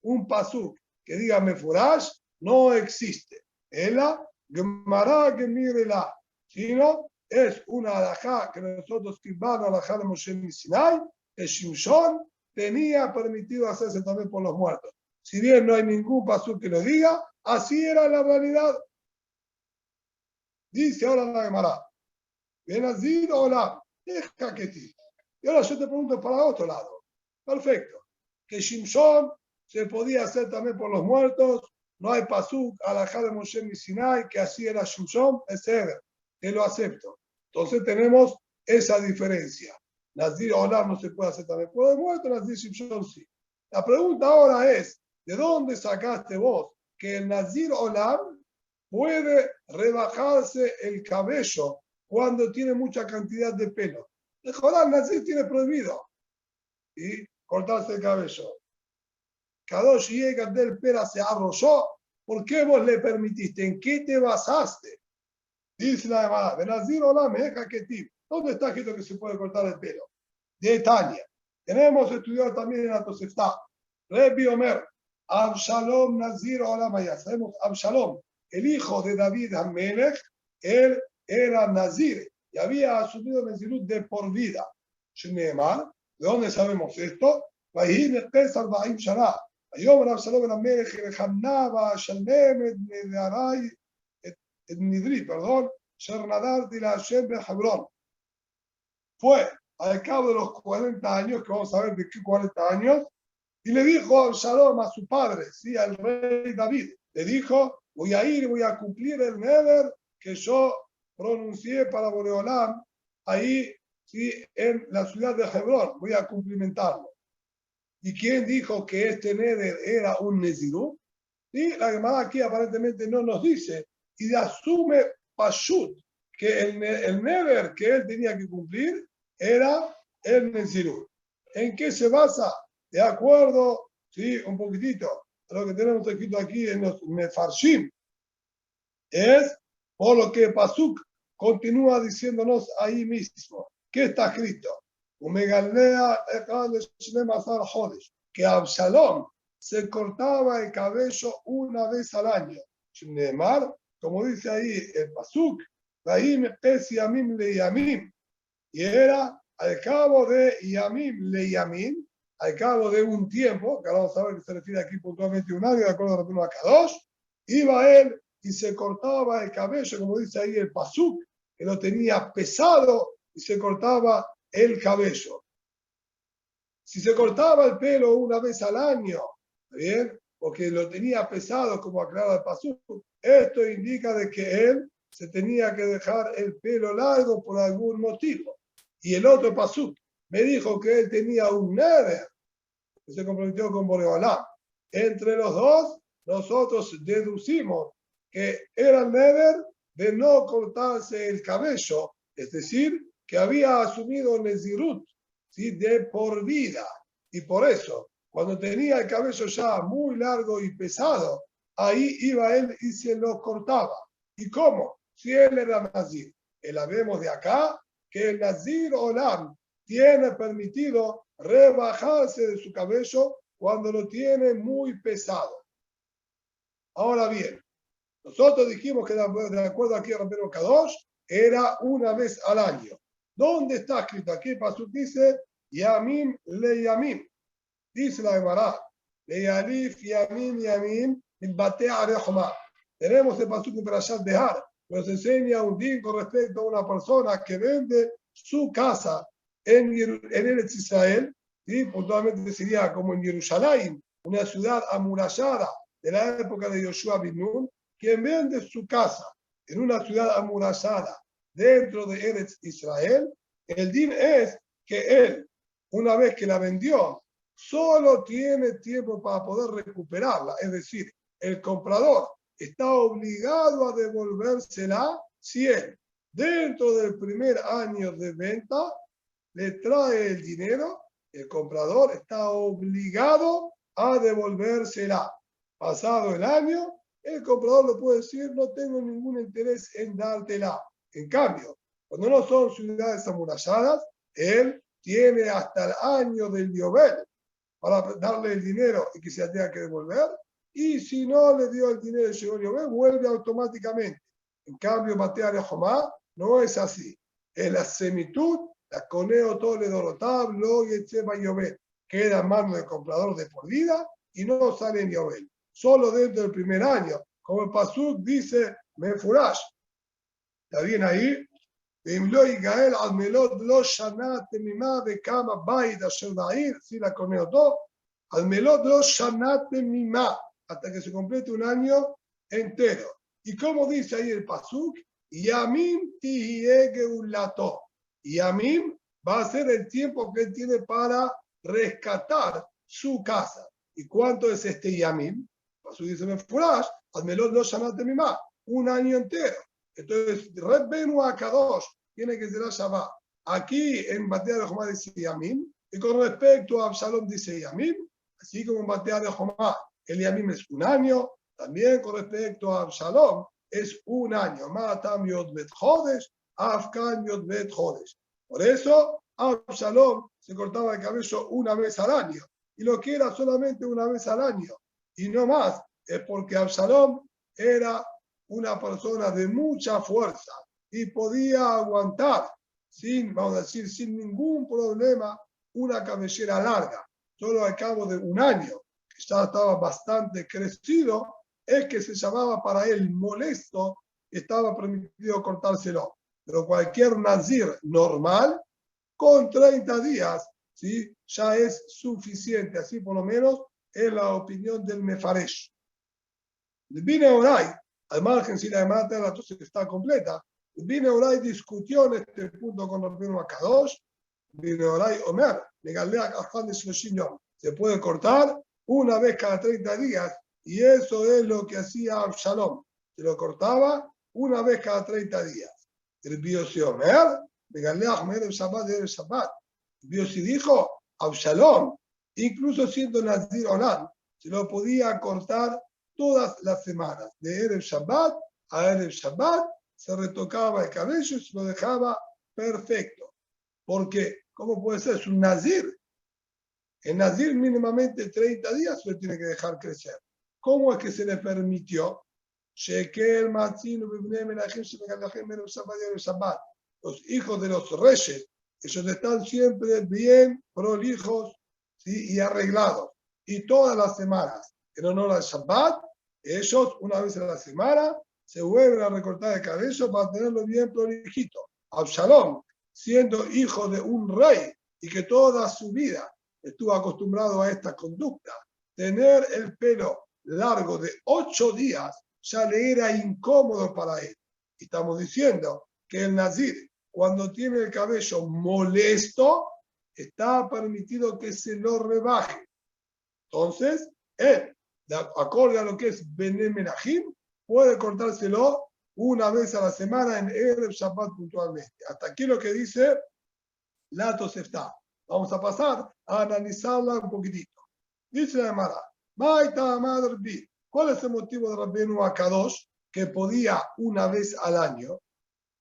[SPEAKER 1] un pasuk que diga Mefurash no existe. Ela, Gemara, Gemirela, sino es una alajá que nosotros escribamos alajá de Moshe Sinai, que Shimshon tenía permitido hacerse también por los muertos. Si bien no hay ningún pasuk que lo diga, así era la realidad. Dice ahora la Gemara, Benazir Olam, deja que ti. Y ahora yo te pregunto para otro lado. Perfecto. Que Shimshon se podía hacer también por los muertos. No hay pasuk, alajá de Moshe Sinai, que así era Shimshon, etc. Te lo acepto. Entonces tenemos esa diferencia. Nazir Olam no se puede hacer también por los muertos, Nazir Shimshon sí. La pregunta ahora es, ¿de dónde sacaste vos que el Nazir Olam puede rebajarse el cabello cuando tiene mucha cantidad de pelo? El Jodán Nazir tiene prohibido y cortarse el cabello. Kadosh llega del pera se arrolló. ¿Por qué vos le permitiste? ¿En qué te basaste? Dice la Gemara, Benazir Olam, ¿dónde está escrito que se puede cortar el pelo? De Tania. Tenemos estudiado también en la Tosefta. Rebbi Omer, Absalom Nazir Olam allá. Sabemos, Absalom, el hijo de David Amelech, él era Nazir y había asumido Nazirut de por vida. Shneemar, ¿de dónde sabemos esto? Vahí Nefes 40 Shana. היום אבשלום בן המלך לחנה ואשלם את נדרי, את נדרי, perdón, אשר נדרתי להשם בחברון. Fue al cabo de los 40 años, que vamos a ver de qué 40 años, y le dijo a Absalom, a su padre, ¿sí? Al rey David, le dijo, voy a ir, voy a cumplir el neder que yo pronuncié para Boreolam, ahí, ¿sí? En la ciudad de Hebrón, voy a cumplimentarlo. ¿Y quién dijo que este neder era un nezirut? ¿Sí? La Gemara aquí aparentemente no nos dice, y asume Pashut, que el neder que él tenía que cumplir era el nezirut. ¿En qué se basa? De acuerdo, sí, un poquitito, a lo que tenemos escrito aquí en los Mefarshim, es por lo que Pasuk continúa diciéndonos ahí mismo. ¿Qué está escrito? Que Absalom se cortaba el cabello una vez al año. Como dice ahí el Pasuk, y era al cabo de Yamim le Yamim, al cabo de un tiempo, que ahora vamos a ver que se refiere aquí puntualmente a un año, de acuerdo a Rabbeinu Akadosh, iba él y se cortaba el cabello, como dice ahí el Pasuk, que lo tenía pesado y se cortaba el cabello. Si se cortaba el pelo una vez al año, ¿bien? Porque lo tenía pesado, como aclara el Pasuk, esto indica de que él se tenía que dejar el pelo largo por algún motivo. Y el otro Pasuk me dijo que él tenía un neder, que se comprometió con Boreolam. Entre los dos, nosotros deducimos que era el neder de no cortarse el cabello, es decir, que había asumido Nezirut, ¿sí? De por vida. Y por eso, Cuando tenía el cabello ya muy largo y pesado, ahí iba él y se lo cortaba. ¿Y cómo? Si él era Nazir. La vemos de acá que el Nazir Olam tiene permitido rebajarse de su cabello cuando lo tiene muy pesado. Ahora bien, nosotros dijimos que de acuerdo aquí a Rabbeinu Kadosh era una vez al año. ¿Dónde está escrito? Aquí el pasuk dice Yamim le Yamim. Dice la Gemara, le Yalif Yamim Yamim Batea Rehomá. Tenemos el pasuk en Perashat Behar, que nos enseña un din con respecto a una persona que vende su casa en Eretz Israel, ¿sí? Puntualmente sería como en Jerusalén, una ciudad amurallada de la época de Yoshua bin Nun, quien vende su casa en una ciudad amurallada dentro de Eretz Israel, el din es que él, una vez que la vendió, solo tiene tiempo para poder recuperarla, es decir, el comprador está obligado a devolvérsela si él, dentro del primer año de venta, le trae el dinero, el comprador está obligado a devolvérsela. Pasado el año, el comprador le puede decir, no tengo ningún interés en dártela. En cambio, cuando no son ciudades amuralladas, él tiene hasta el año del Yobel para darle el dinero y que se la tenga que devolver. Y si no le dio el dinero y llegó el Yobel, vuelve automáticamente. En cambio, Batea Rehomá no es así. Es la semitud, la coneo todo le dorotab, lo y etzeba Yobel. Queda en manos del comprador de por vida y no sale en Yobel. Solo dentro del primer año, como el pasuk dice, Mefurash. ¿Está bien ahí? Gael al melot lo shanat mimá bekama bayit asher da'ir, si la coneo todo, al melot lo shanat mimá, hasta que se complete un año entero. Y como dice ahí el pasuk, Yamim tihie geulato. Yamim va a ser el tiempo que él tiene para rescatar su casa. ¿Y cuánto es este Yamim? El pasuk dice Mefurash, al melot lo shanat mimá, un año entero. Entonces, Rabbeinu Akadosh tiene que ser Shabbat. Aquí en Batea de Jomá dice Yamim, y con respecto a Absalom dice Yamim, así como en Batea de Jomá el Yamim es un año, también con respecto a Absalom es un año. Matam Yodbet Jodesh, Afkan Yodbet Jodesh. Por eso, Absalom se cortaba el cabello una vez al año, y lo que era solamente una vez al año, y no más, es porque Absalom era una persona de mucha fuerza y podía aguantar sin, vamos a decir, sin ningún problema una cabellera larga. Solo al cabo de un año, que ya estaba bastante crecido, es que se llamaba para él molesto, estaba permitido cortárselo. Pero cualquier nazir normal, con 30 días, ¿sí? Ya es suficiente. Así por lo menos es la opinión del Mefaresh. Vine Oray, al margen si la demanda de la tos está completa, Vine Oray discutió en este punto con Rabbeinu Akadosh. Vine Oray Omer, se puede cortar una vez cada 30 días, y eso es lo que hacía Absalom. Se lo cortaba una vez cada 30 días. El Biosi Omer, el Shabbat. El Biosi dijo, Absalom, incluso siendo Nazir Olam, se lo podía cortar todas las semanas, de Erev Shabbat a Erev Shabbat, se retocaba el cabello y se lo dejaba perfecto. Porque, ¿cómo puede ser? Es un nazir. El nazir mínimamente 30 días se lo tiene que dejar crecer. ¿Cómo es que se le permitió? Los hijos de los reyes, ellos están siempre bien prolijos, ¿sí? Y arreglados. Y todas las semanas, en honor al Shabbat, ellos una vez a la semana se vuelven a recortar el cabello para tenerlo bien prolijito. Absalom, siendo hijo de un rey y que toda su vida estuvo acostumbrado a esta conducta, tener el pelo largo de 8 días ya le era incómodo para él. Y estamos diciendo que el nazir, cuando tiene el cabello molesto, está permitido que se lo rebaje. Entonces, él, acorde a lo que es Bené Menahim, puede cortárselo una vez a la semana en Erev Shabbat puntualmente. Hasta aquí lo que dice la Tosefta. Vamos a pasar a analizarla un poquitito. Dice la Gemara, Maita Amad Rabbi, ¿cuál es el motivo de Rabbeinu Akadosh que podía una vez al año?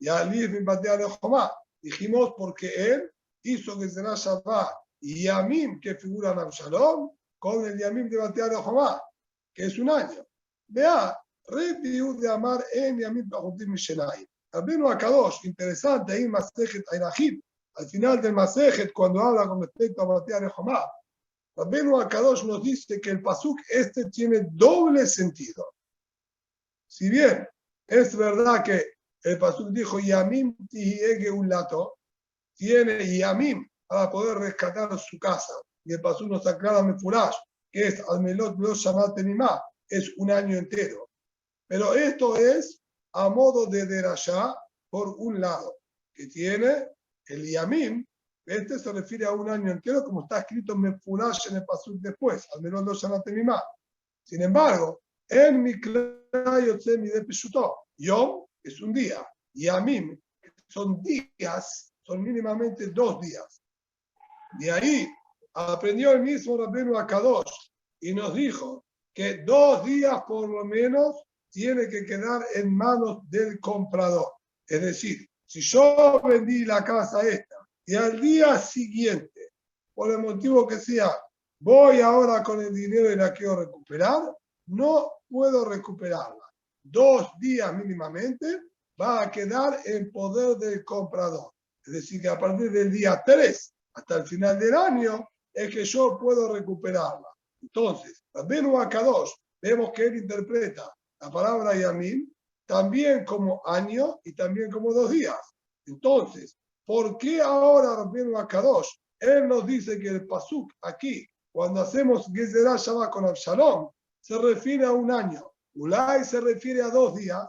[SPEAKER 1] Y Ali mi batea de Jomá. Dijimos porque él hizo que será Shabbat y Yamim que figuran a Absalom con el Yamim de batea de Jomá, que es un año. Vea, Rebiú de Amar en Yamim Bajutim Mishenai. Rabbeinu Akadosh, interesante ahí Masejet Airahim, al final del Masejet, cuando habla con respecto a batea de Jomá. Rabbeinu Akadosh nos dice que el pasuk este tiene doble sentido. Si bien es verdad que el pasuk dijo Yamim tihiege un lato, tiene Yamim para poder rescatar su casa. Y el pasuk nos aclara Mefurash, que es Almelot lo Shamat Tenimá, es un año entero. Pero esto es a modo de derashá por un lado, que tiene el Yamim. Este se refiere a un año entero, como está escrito Mefurash en el pasuk después, al menos no Shamat Tenimá. Sin embargo, en Mikra Yotzemi de Peshutó, Yom es un día, y Yamim son días, son mínimamente 2 días. De ahí aprendió el mismo Rabbeinu Akadosh y nos dijo que 2 días por lo menos tiene que quedar en manos del comprador. Es decir, si yo vendí la casa esta y al día siguiente, por el motivo que sea, voy ahora con el dinero y la quiero recuperar, no puedo recuperarla. 2 días mínimamente va a quedar en poder del comprador. Es decir, que a partir del día 3 hasta el final del año es que yo puedo recuperarla. Entonces, Rabbeinu Akadosh, vemos que él interpreta la palabra Yamim también como año y también como 2 días. Entonces, ¿por qué ahora Rabbeinu Akadosh, él nos dice que el pasuk aquí, cuando hacemos Gezerah Shabbat con Absalom, se refiere a un año? Ulay se refiere a 2 días.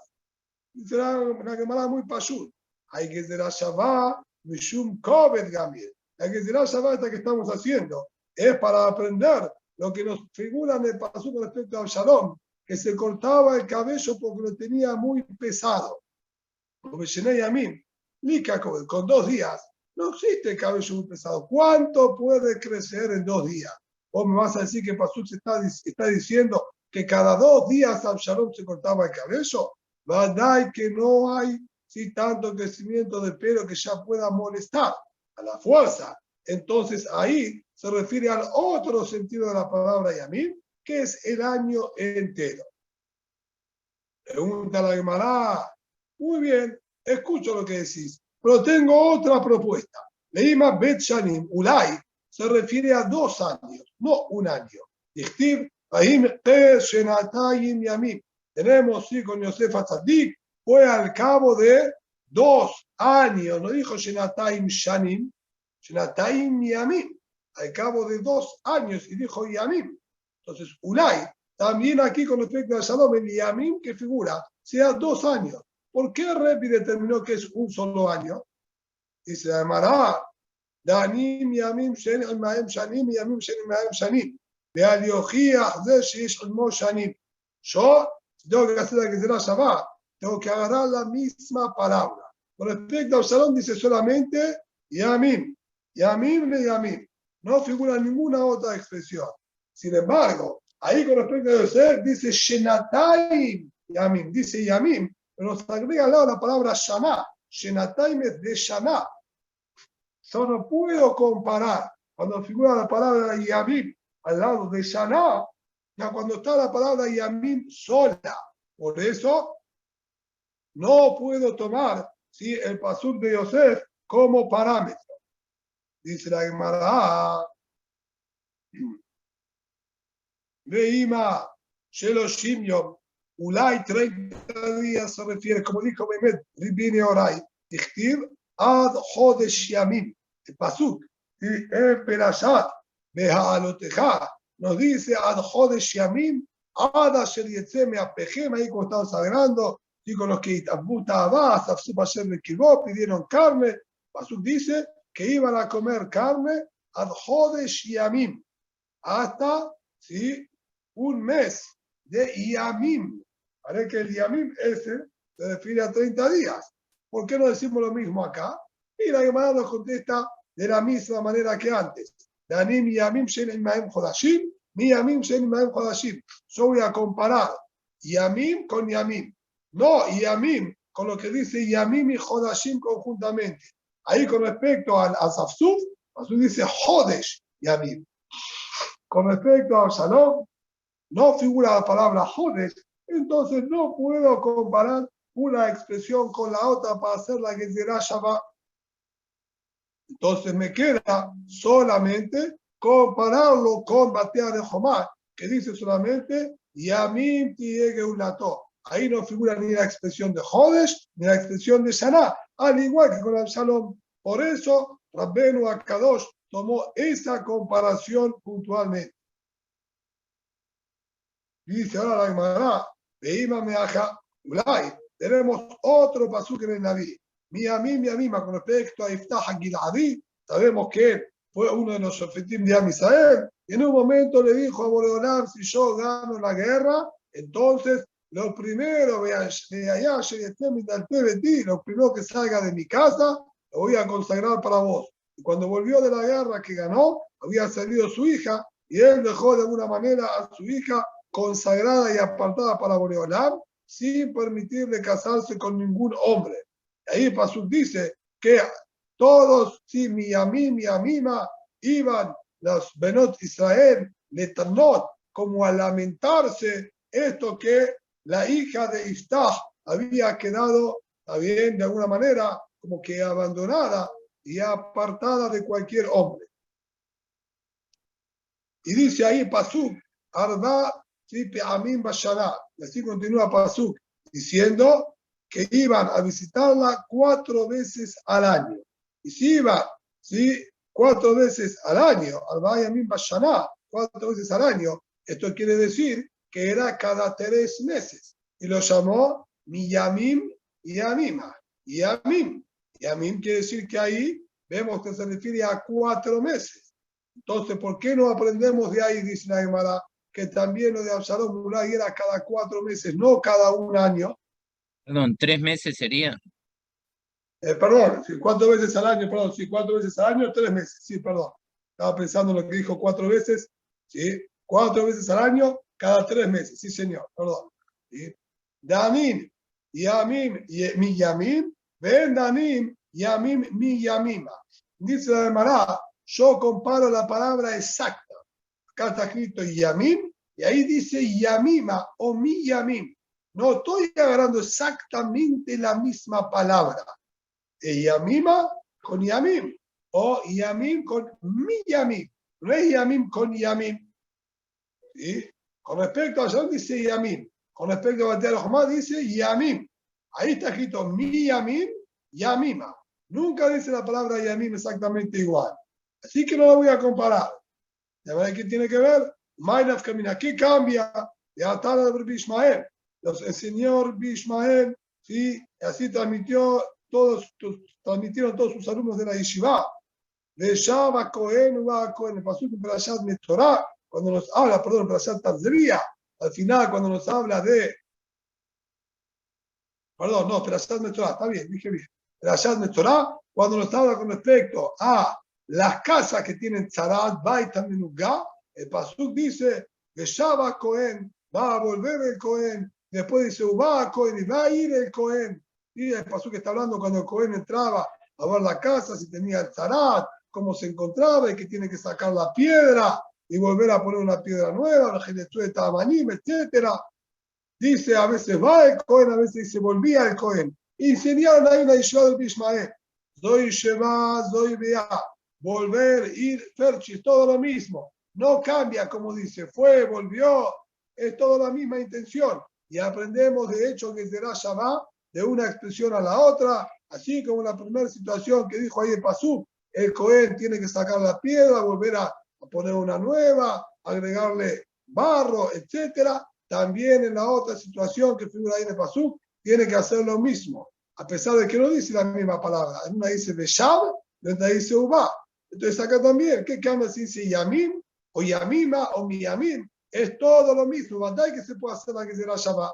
[SPEAKER 1] Será una Gemara muy pashut. Hay Gezerah Shabbat, Mishum Kovet Gamir. La Gezerah Shabbat esta que estamos haciendo es para aprender lo que nos figura en el pasuk con respecto a Absalom, que se cortaba el cabello porque lo tenía muy pesado. Como Shenei Yamim, con 2 días, no existe el cabello muy pesado. ¿Cuánto puede crecer en 2 días? Vos me vas a decir que Pasuk está diciendo que cada 2 días Absalom se cortaba el cabello. ¿Verdad que no hay tanto crecimiento de pelo que ya pueda molestar a la fuerza? Entonces ahí se refiere al otro sentido de la palabra Yamim, que es el año entero. Pregunta la Gemara. Muy bien, escucho lo que decís, pero tengo otra propuesta. Leima Bet Shanim, Ulay, se refiere a 2 años, no un año. Dichtiv, Ahim Shenatayim Yamim. Tenemos, sí, con Yosef Atzadik, fue al cabo de 2 años. No dijo Shenatayim Shanim, Shenatayim Yamim. Al cabo de 2 años, y dijo Yamim. Entonces, Ulay, también aquí con respecto a Shalom, el Yamim que figura, sea 2 años. ¿Por qué Repi determinó que es un solo año? Dice la Gemara, Danim Yamim Shenim Maem Shanim Yamim Shenim Maem Shanim. Veal Yochiach Ze Sheish Almo Shanim. Yo, si tengo que hacer la que será Shabbat, tengo que agarrar la misma palabra. Con respecto a Shalom dice solamente Yamim. Yamim le Yamim. No figura ninguna otra expresión. Sin embargo, ahí con respecto a Yosef dice Shenatayim Yamim. Dice Yamim. Pero nos agrega al lado la palabra Shana. Shenatayim es de Shana. Yo no puedo comparar cuando figura la palabra Yamim al lado de Shana, ya cuando está la palabra Yamim sola. Por eso no puedo tomar el pasuk de Yosef como parámetro. Dice la Gemara, Veima Sheloshim Yom. Ulay 30 días se refiere, como dijo Mehmet Ribini Oray, Dichtiv ad Chodesh Yamim. El pasuk, el Perashat, Beha'aloteja, nos dice ad Chodesh Yamim, ad Asher Yetze Me'apejem, ahí como estamos hablando, y con los que Itabuta Abba, Safsub Asher Mekibó, pidieron carne. El pasuk dice que iban a comer carne ad Chodesh Yamim, hasta un mes de Yamim. Parece que el Yamim ese se refiere a 30 días. ¿Por qué no decimos lo mismo acá? Y la Gemara nos contesta de la misma manera que antes. Danim Yamim Shenim Maem Chodashim, Mi Yamim Shen Imaem Chodashim. Yo voy a comparar Yamim con Yamim. No Yamim con lo que dice Yamim y Chodashim conjuntamente. Ahí con respecto al Asafsuf, Pasuk dice Jodesh Yamim. Con respecto al Shalom, no figura la palabra Jodesh, entonces no puedo comparar una expresión con la otra para hacer la que será Shabbat. Entonces me queda solamente compararlo con Batea de Jomar, que dice solamente Yamim Tiege Ulato. Ahí no figura ni la expresión de Jodesh ni la expresión de Shana, al igual que con el Shalom. Por eso Rabbenu Akadosh tomó esa comparación puntualmente. Dice ahora la Gemara, Veima Meaja Ulay, tenemos otro pasuk en el Naví. Mi amima, con respecto a Iftah Giladi, sabemos que él fue uno de los Shofetim de Am Israel, y en un momento le dijo a Boreolam, si yo gano la guerra, entonces lo primero, lo primero que salga de mi casa, lo voy a consagrar para vos. Y cuando volvió de la guerra que ganó, había salido su hija, y él dejó de alguna manera a su hija consagrada y apartada para Boreolam, sin permitirle casarse con ningún hombre. Ahí Pasuk dice que todos, si mi amima, iban los Benot Israel, Letanot, como a lamentarse esto que la hija de Iftah había quedado, también de alguna manera, como que abandonada y apartada de cualquier hombre. Y dice ahí Pasuk, Arba, Amim Bashana, y así continúa Pasuk, diciendo que iban a visitarla 4 veces al año. Y si iban, ¿sí? 4 veces al año, Arba Yamim Bashana, 4 veces al año, esto quiere decir que era cada 3 meses. Y lo llamó Miyamim y Yamima. Yamim. Yamim quiere decir que ahí vemos que se refiere a 4 meses. Entonces, ¿por qué no aprendemos de ahí, dice la Gemara, que también lo de Absalom Mulay era cada 4 meses, no cada un año?
[SPEAKER 2] Perdón, 3 meses sería.
[SPEAKER 1] Perdón, 4 veces al año, perdón, sí, 4 veces al año, 3 meses, sí, perdón. Estaba pensando en lo que dijo 4 veces, sí, 4 veces al año, cada 3 meses, sí, señor, perdón. ¿Sí? Danim, Yamim, mi Yamim, ven Danim, Yamim, mi Yamima. Dice la Gemara, yo comparo la palabra exacta. Acá está escrito Yamim, y ahí dice Yamima o mi Yamim. No estoy agarrando exactamente la misma palabra. Yamima con Yamim, o Yamim con mi Yamim. No es Yamim con Yamim. ¿Sí? Con respecto a Yom dice Yamim. Con respecto a Batea Jomá dice Yamim. Ahí está escrito mi Yamim, Yamima. Nunca dice la palabra Yamim exactamente igual. Así que no lo voy a comparar. ¿De verdad qué tiene que ver? Maynaf camina. ¿Qué cambia? De Atara de Bishmael. El señor Bishmael, ¿sí? Así transmitieron todos sus alumnos de la Yeshiva. De Shaba Cohen, Uba Cohen, el pasuk de Parashat Metorah, cuando nos habla, perdón, Parashat Tazria, al final, cuando nos habla de. Perdón, no, Parashat Metorah, está bien, dije bien. Parashat Metorah, cuando nos habla con respecto a las casas que tienen Tzarat, Bait, Menugá, el pasuk dice que Shaba Cohen, va a volver el Cohen, después dice Uba Cohen, y va a ir el Cohen. Y el pasuk está hablando cuando el Cohen entraba a ver la casa, si tenía el Tzarat, cómo se encontraba y que tiene que sacar la piedra y volver a poner una piedra nueva, la genetud de Tamanim, etc. Dice, a veces va el Cohen, a veces dice volvía el Cohen. Y enseñaron ahí una Yeshiva del Bishmael. Zoy Sheva, Zoy Bea. Volver, ir, Ferchi, todo lo mismo. No cambia, como dice, fue, volvió, es toda la misma intención. Y aprendemos, de hecho, que será Shabbat de una expresión a la otra, así como la primera situación que dijo ahí el Pasuk, el Cohen tiene que sacar la piedra, volver a poner una nueva, agregarle barro, etcétera. También en la otra situación que figura ahí en el Pasuk, tiene que hacer lo mismo, a pesar de que no dice la misma palabra. En una dice Beshab, en otra dice Uba. Entonces acá también, ¿qué cambia si dice Yamim, o Yamima, o mi Yamim? Es todo lo mismo, ¿verdad? Que se puede hacer la que será Shabbat.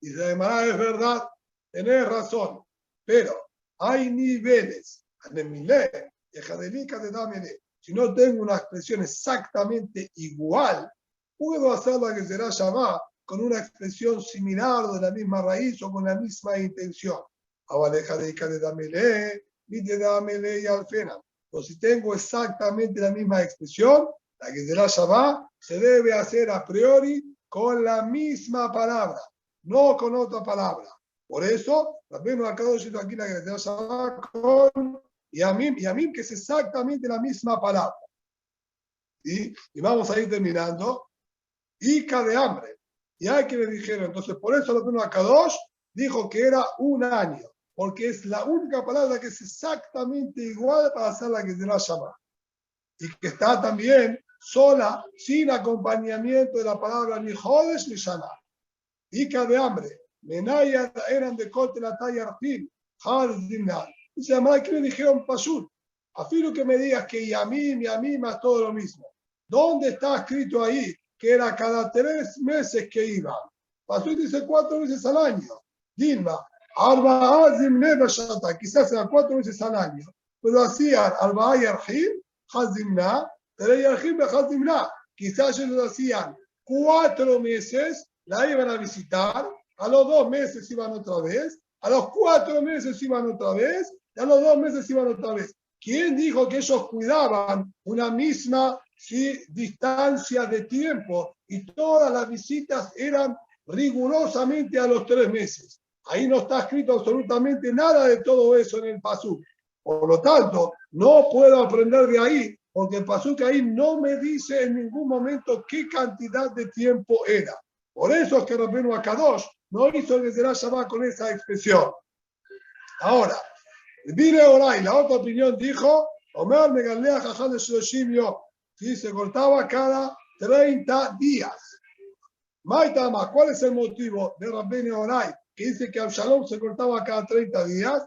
[SPEAKER 1] Y de Gemara es verdad, tenés razón, pero hay niveles. Si no tengo una expresión exactamente igual, puedo hacer la que será llamada con una expresión similar de la misma raíz o con la misma intención. Abaleja de Damele, Vite Damele y Alfena. O si tengo exactamente la misma expresión, la que será llamada se debe hacer a priori con la misma palabra, no con otra palabra. Por eso, también acá diciendo aquí la que será llamada con Yamim, que es exactamente la misma palabra. ¿Sí? Y vamos a ir terminando. Ica de hambre. Ya que le dijeron, entonces por eso lo a Kadosh dijo que era un año, porque es la única palabra que es exactamente igual para hacer la que se la llama. Y que está también sola, sin acompañamiento de la palabra ni jodes ni shana. Ica de hambre. Menaya eran de corte la talla arpim. Dice, además que le dijeron Pashut. Afilo que me digas que Yamim es todo lo mismo. ¿Dónde está escrito ahí que era cada 3 meses que iban? Pashut dice 4 veces al año. Dilma, quizás eran 4 veces al año, pero hacían Arba'a Yarhim, Hazimna, Yarhim, Hazimna. Quizás ellos lo hacían 4 meses, la iban a visitar, a los 2 meses iban otra vez, a los 4 meses iban otra vez, y a los 2 meses iban otra vez. ¿Quién dijo que ellos cuidaban una misma distancia de tiempo y todas las visitas eran rigurosamente a los 3 meses? Ahí no está escrito absolutamente nada de todo eso en el Pasuk. Por lo tanto, no puedo aprender de ahí, porque el Pasuk ahí no me dice en ningún momento qué cantidad de tiempo era. Por eso es que Rabbeinu Akadosh no hizo el Gezerá Shabbat con esa expresión. Ahora, Vire Oray, la otra opinión dijo, Omer Megalea Jaján de Shoshim Yom, ¿sí? Se cortaba cada 30 días. Maitama, ¿cuál es el motivo de Rabbeinu Oray que dice que Absalom se cortaba cada 30 días?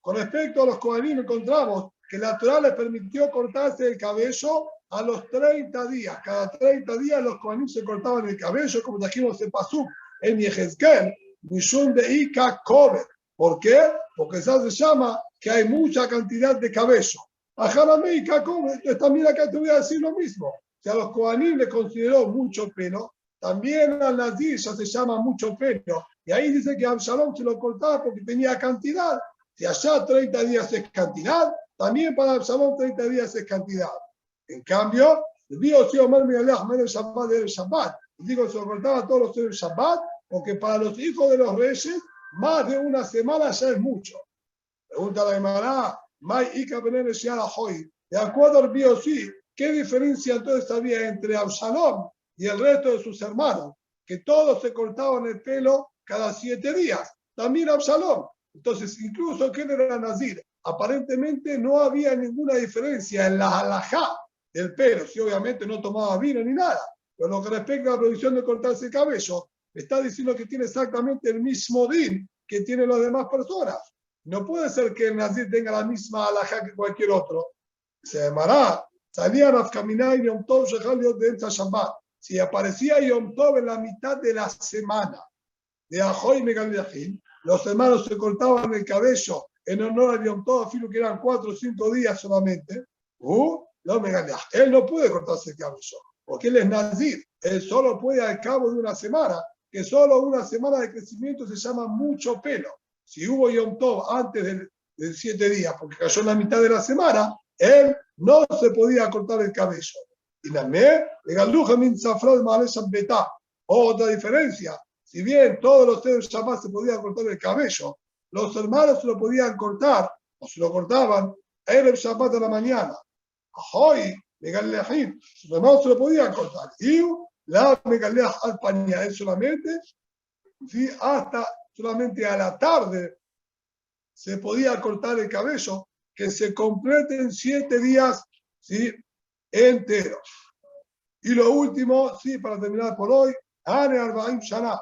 [SPEAKER 1] Con respecto a los Kohanim encontramos que la Torah les permitió cortarse el cabello a los 30 días. Cada 30 días los Kohanim se cortaban el cabello, como dijimos en Pasuk, en Yehezkel, Mishum de Ika Kober. ¿Por qué? Porque eso se llama que hay mucha cantidad de cabello. A Jaramé Ika Kober, entonces también acá te voy a decir lo mismo. Si a los Kohanim le consideró mucho pelo, también al Nazir ya se llama mucho pelo. Y ahí dice que Absalom se lo cortaba porque tenía cantidad. Si allá 30 días es cantidad, también para Absalom 30 días es cantidad. En cambio, el Dios se Shabbat. Digo, se lo cortaba todos los días del Shabbat, porque para los hijos de los reyes, más de una semana ya es mucho. Pregunta la Gemara, de acuerdo al Dios, ¿qué diferencia entonces había entre Absalom y el resto de sus hermanos? Que todos se cortaban el pelo cada 7 días. También Absalom. Entonces, incluso que él era Nazir, aparentemente no había ninguna diferencia en la halajá del pelo, si obviamente no tomaba vino ni nada. Pero lo que respecta a la prohibición de cortarse el cabello, me está diciendo que tiene exactamente el mismo din que tienen las demás personas. No puede ser que el Nazir tenga la misma halajá que cualquier otro. Se llamará, salían a caminar y Yom Tov Shechaliot de Enza Shabbat. Si aparecía Yom Tov en la mitad de la semana de Ajoy Megalejim, los hermanos se cortaban el cabello en honor a Yom Tov, afirmo que eran 4 o 5 días solamente. Él no puede cortarse el cabello, porque él es Nazir. Él solo puede al cabo de una semana, que solo una semana de crecimiento se llama mucho pelo. Si hubo Yom Tov antes de 7 días, porque cayó en la mitad de la semana, él no se podía cortar el cabello. Y también, otra diferencia. Si bien todos los días de Shabbat se podía cortar el cabello, los hermanos se lo podían cortar, o se lo cortaban, el Shabbat de la mañana. Hoy, sus hermanos se lo podían cortar. Y la Megalej al pañal, él solamente, ¿sí? Hasta solamente a la tarde se podía cortar el cabello, que se completen 7 días, ¿sí? Enteros. Y lo último, sí, para terminar por hoy, Ane Arbaim Shana.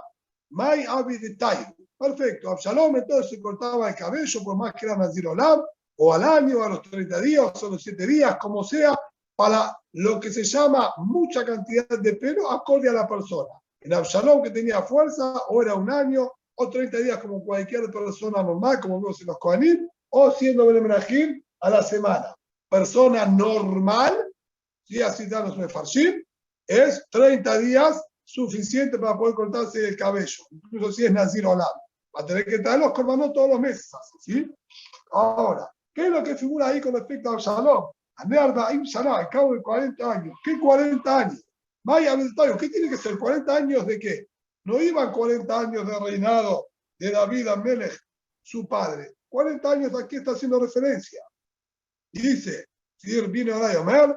[SPEAKER 1] May Abidetay. Perfecto. Absalom entonces se cortaba el cabello, por más que era Nazir Olam, o al año, a los 30 días, o a los 7 días, como sea, para lo que se llama mucha cantidad de pelo acorde a la persona. En Absalom, que tenía fuerza, o era un año, o 30 días como cualquier persona normal, como vemos en los Kohanim, o siendo Benemenajim a la semana. persona normal, ¿sí? Así dan los mefarshim, es 30 días suficiente para poder cortarse el cabello, incluso si es Nazir Olam. Va a tener que traer los corbanos todos los meses, ¿sí? Ahora, ¿qué es lo que figura ahí con respecto a Absalom? Al cabo de 40 años. ¿Qué 40 años? Vaya, ¿qué tiene que ser? ¿40 años de qué? No iban 40 años de reinado de David Amelech, su padre. 40 años aquí está haciendo referencia. Y dice, vino a Omer,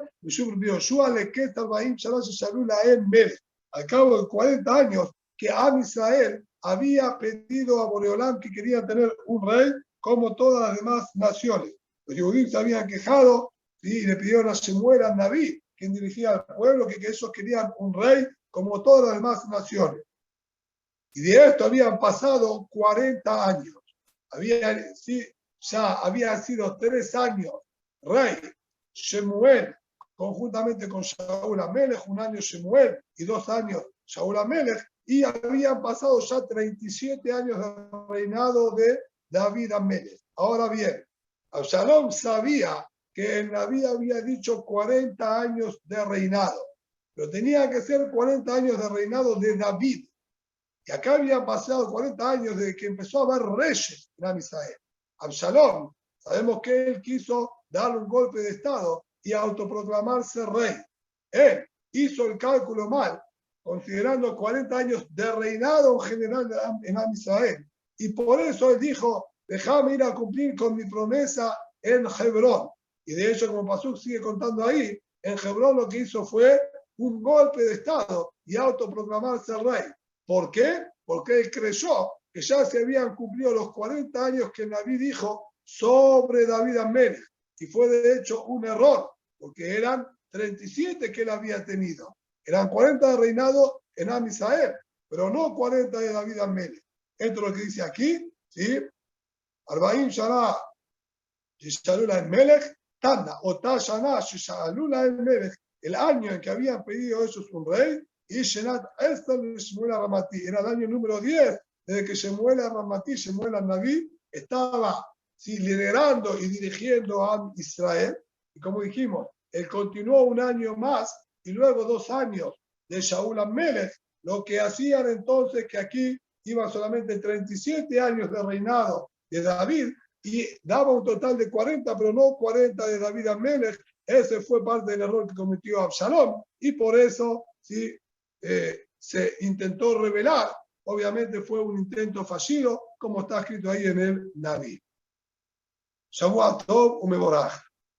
[SPEAKER 1] al cabo de 40 años que Am Israel había pedido a Boreolam que quería tener un rey como todas las demás naciones. Los judíos se habían quejado, ¿sí? Y le pidieron a Shemuel, a David, quien dirigía al pueblo, que ellos querían un rey como todas las demás naciones. Y de esto habían pasado 40 años. Ya había sido 3 años rey Shemuel, conjuntamente con Shaul Amelech, un año Shemuel y 2 años Shaul Amelech, y habían pasado ya 37 años de reinado de David Amelech. Ahora bien, Absalom sabía que el Naví había dicho 40 años de reinado, pero tenía que ser 40 años de reinado de David. Y acá habían pasado 40 años desde que empezó a haber reyes en Israel. Absalom, sabemos que él quiso darle un golpe de estado y autoproclamarse rey. Él hizo el cálculo mal, considerando 40 años de reinado en general en Israel. Y por eso él dijo, déjame ir a cumplir con mi promesa en Hebrón. Y de hecho, como Pasuk sigue contando ahí, en Hebrón lo que hizo fue un golpe de estado y autoproclamarse rey. ¿Por qué? Porque él creyó que ya se habían cumplido los 40 años que David dijo sobre David Amelech. Y fue de hecho un error, porque eran 37 que él había tenido. Eran 40 de reinado en Am Israel, pero no 40 de David Amelech. Esto es lo que dice aquí, ¿sí? Arbaim Shana Shishalula en Melech, Tanda, Ota Shana Shishalula en Melech, el año en que habían pedido ellos un rey, y Shenat Esther Shemuel Ramati, era el año número 10, desde que Shemuel Ramati, Shemuel Naví, estaba liderando y dirigiendo a Israel, y como dijimos, él continuó un año más, y luego 2 años de Shaul Amelech, lo que hacían entonces que aquí iban solamente 37 años de reinado de David, y daba un total de 40, pero no 40 de David Amelech. Ese fue parte del error que cometió Absalom, y por eso ¿sí? Se intentó revelar. Obviamente fue un intento fallido, como está escrito ahí en el Naví. Shavuot Tov u'mevorach.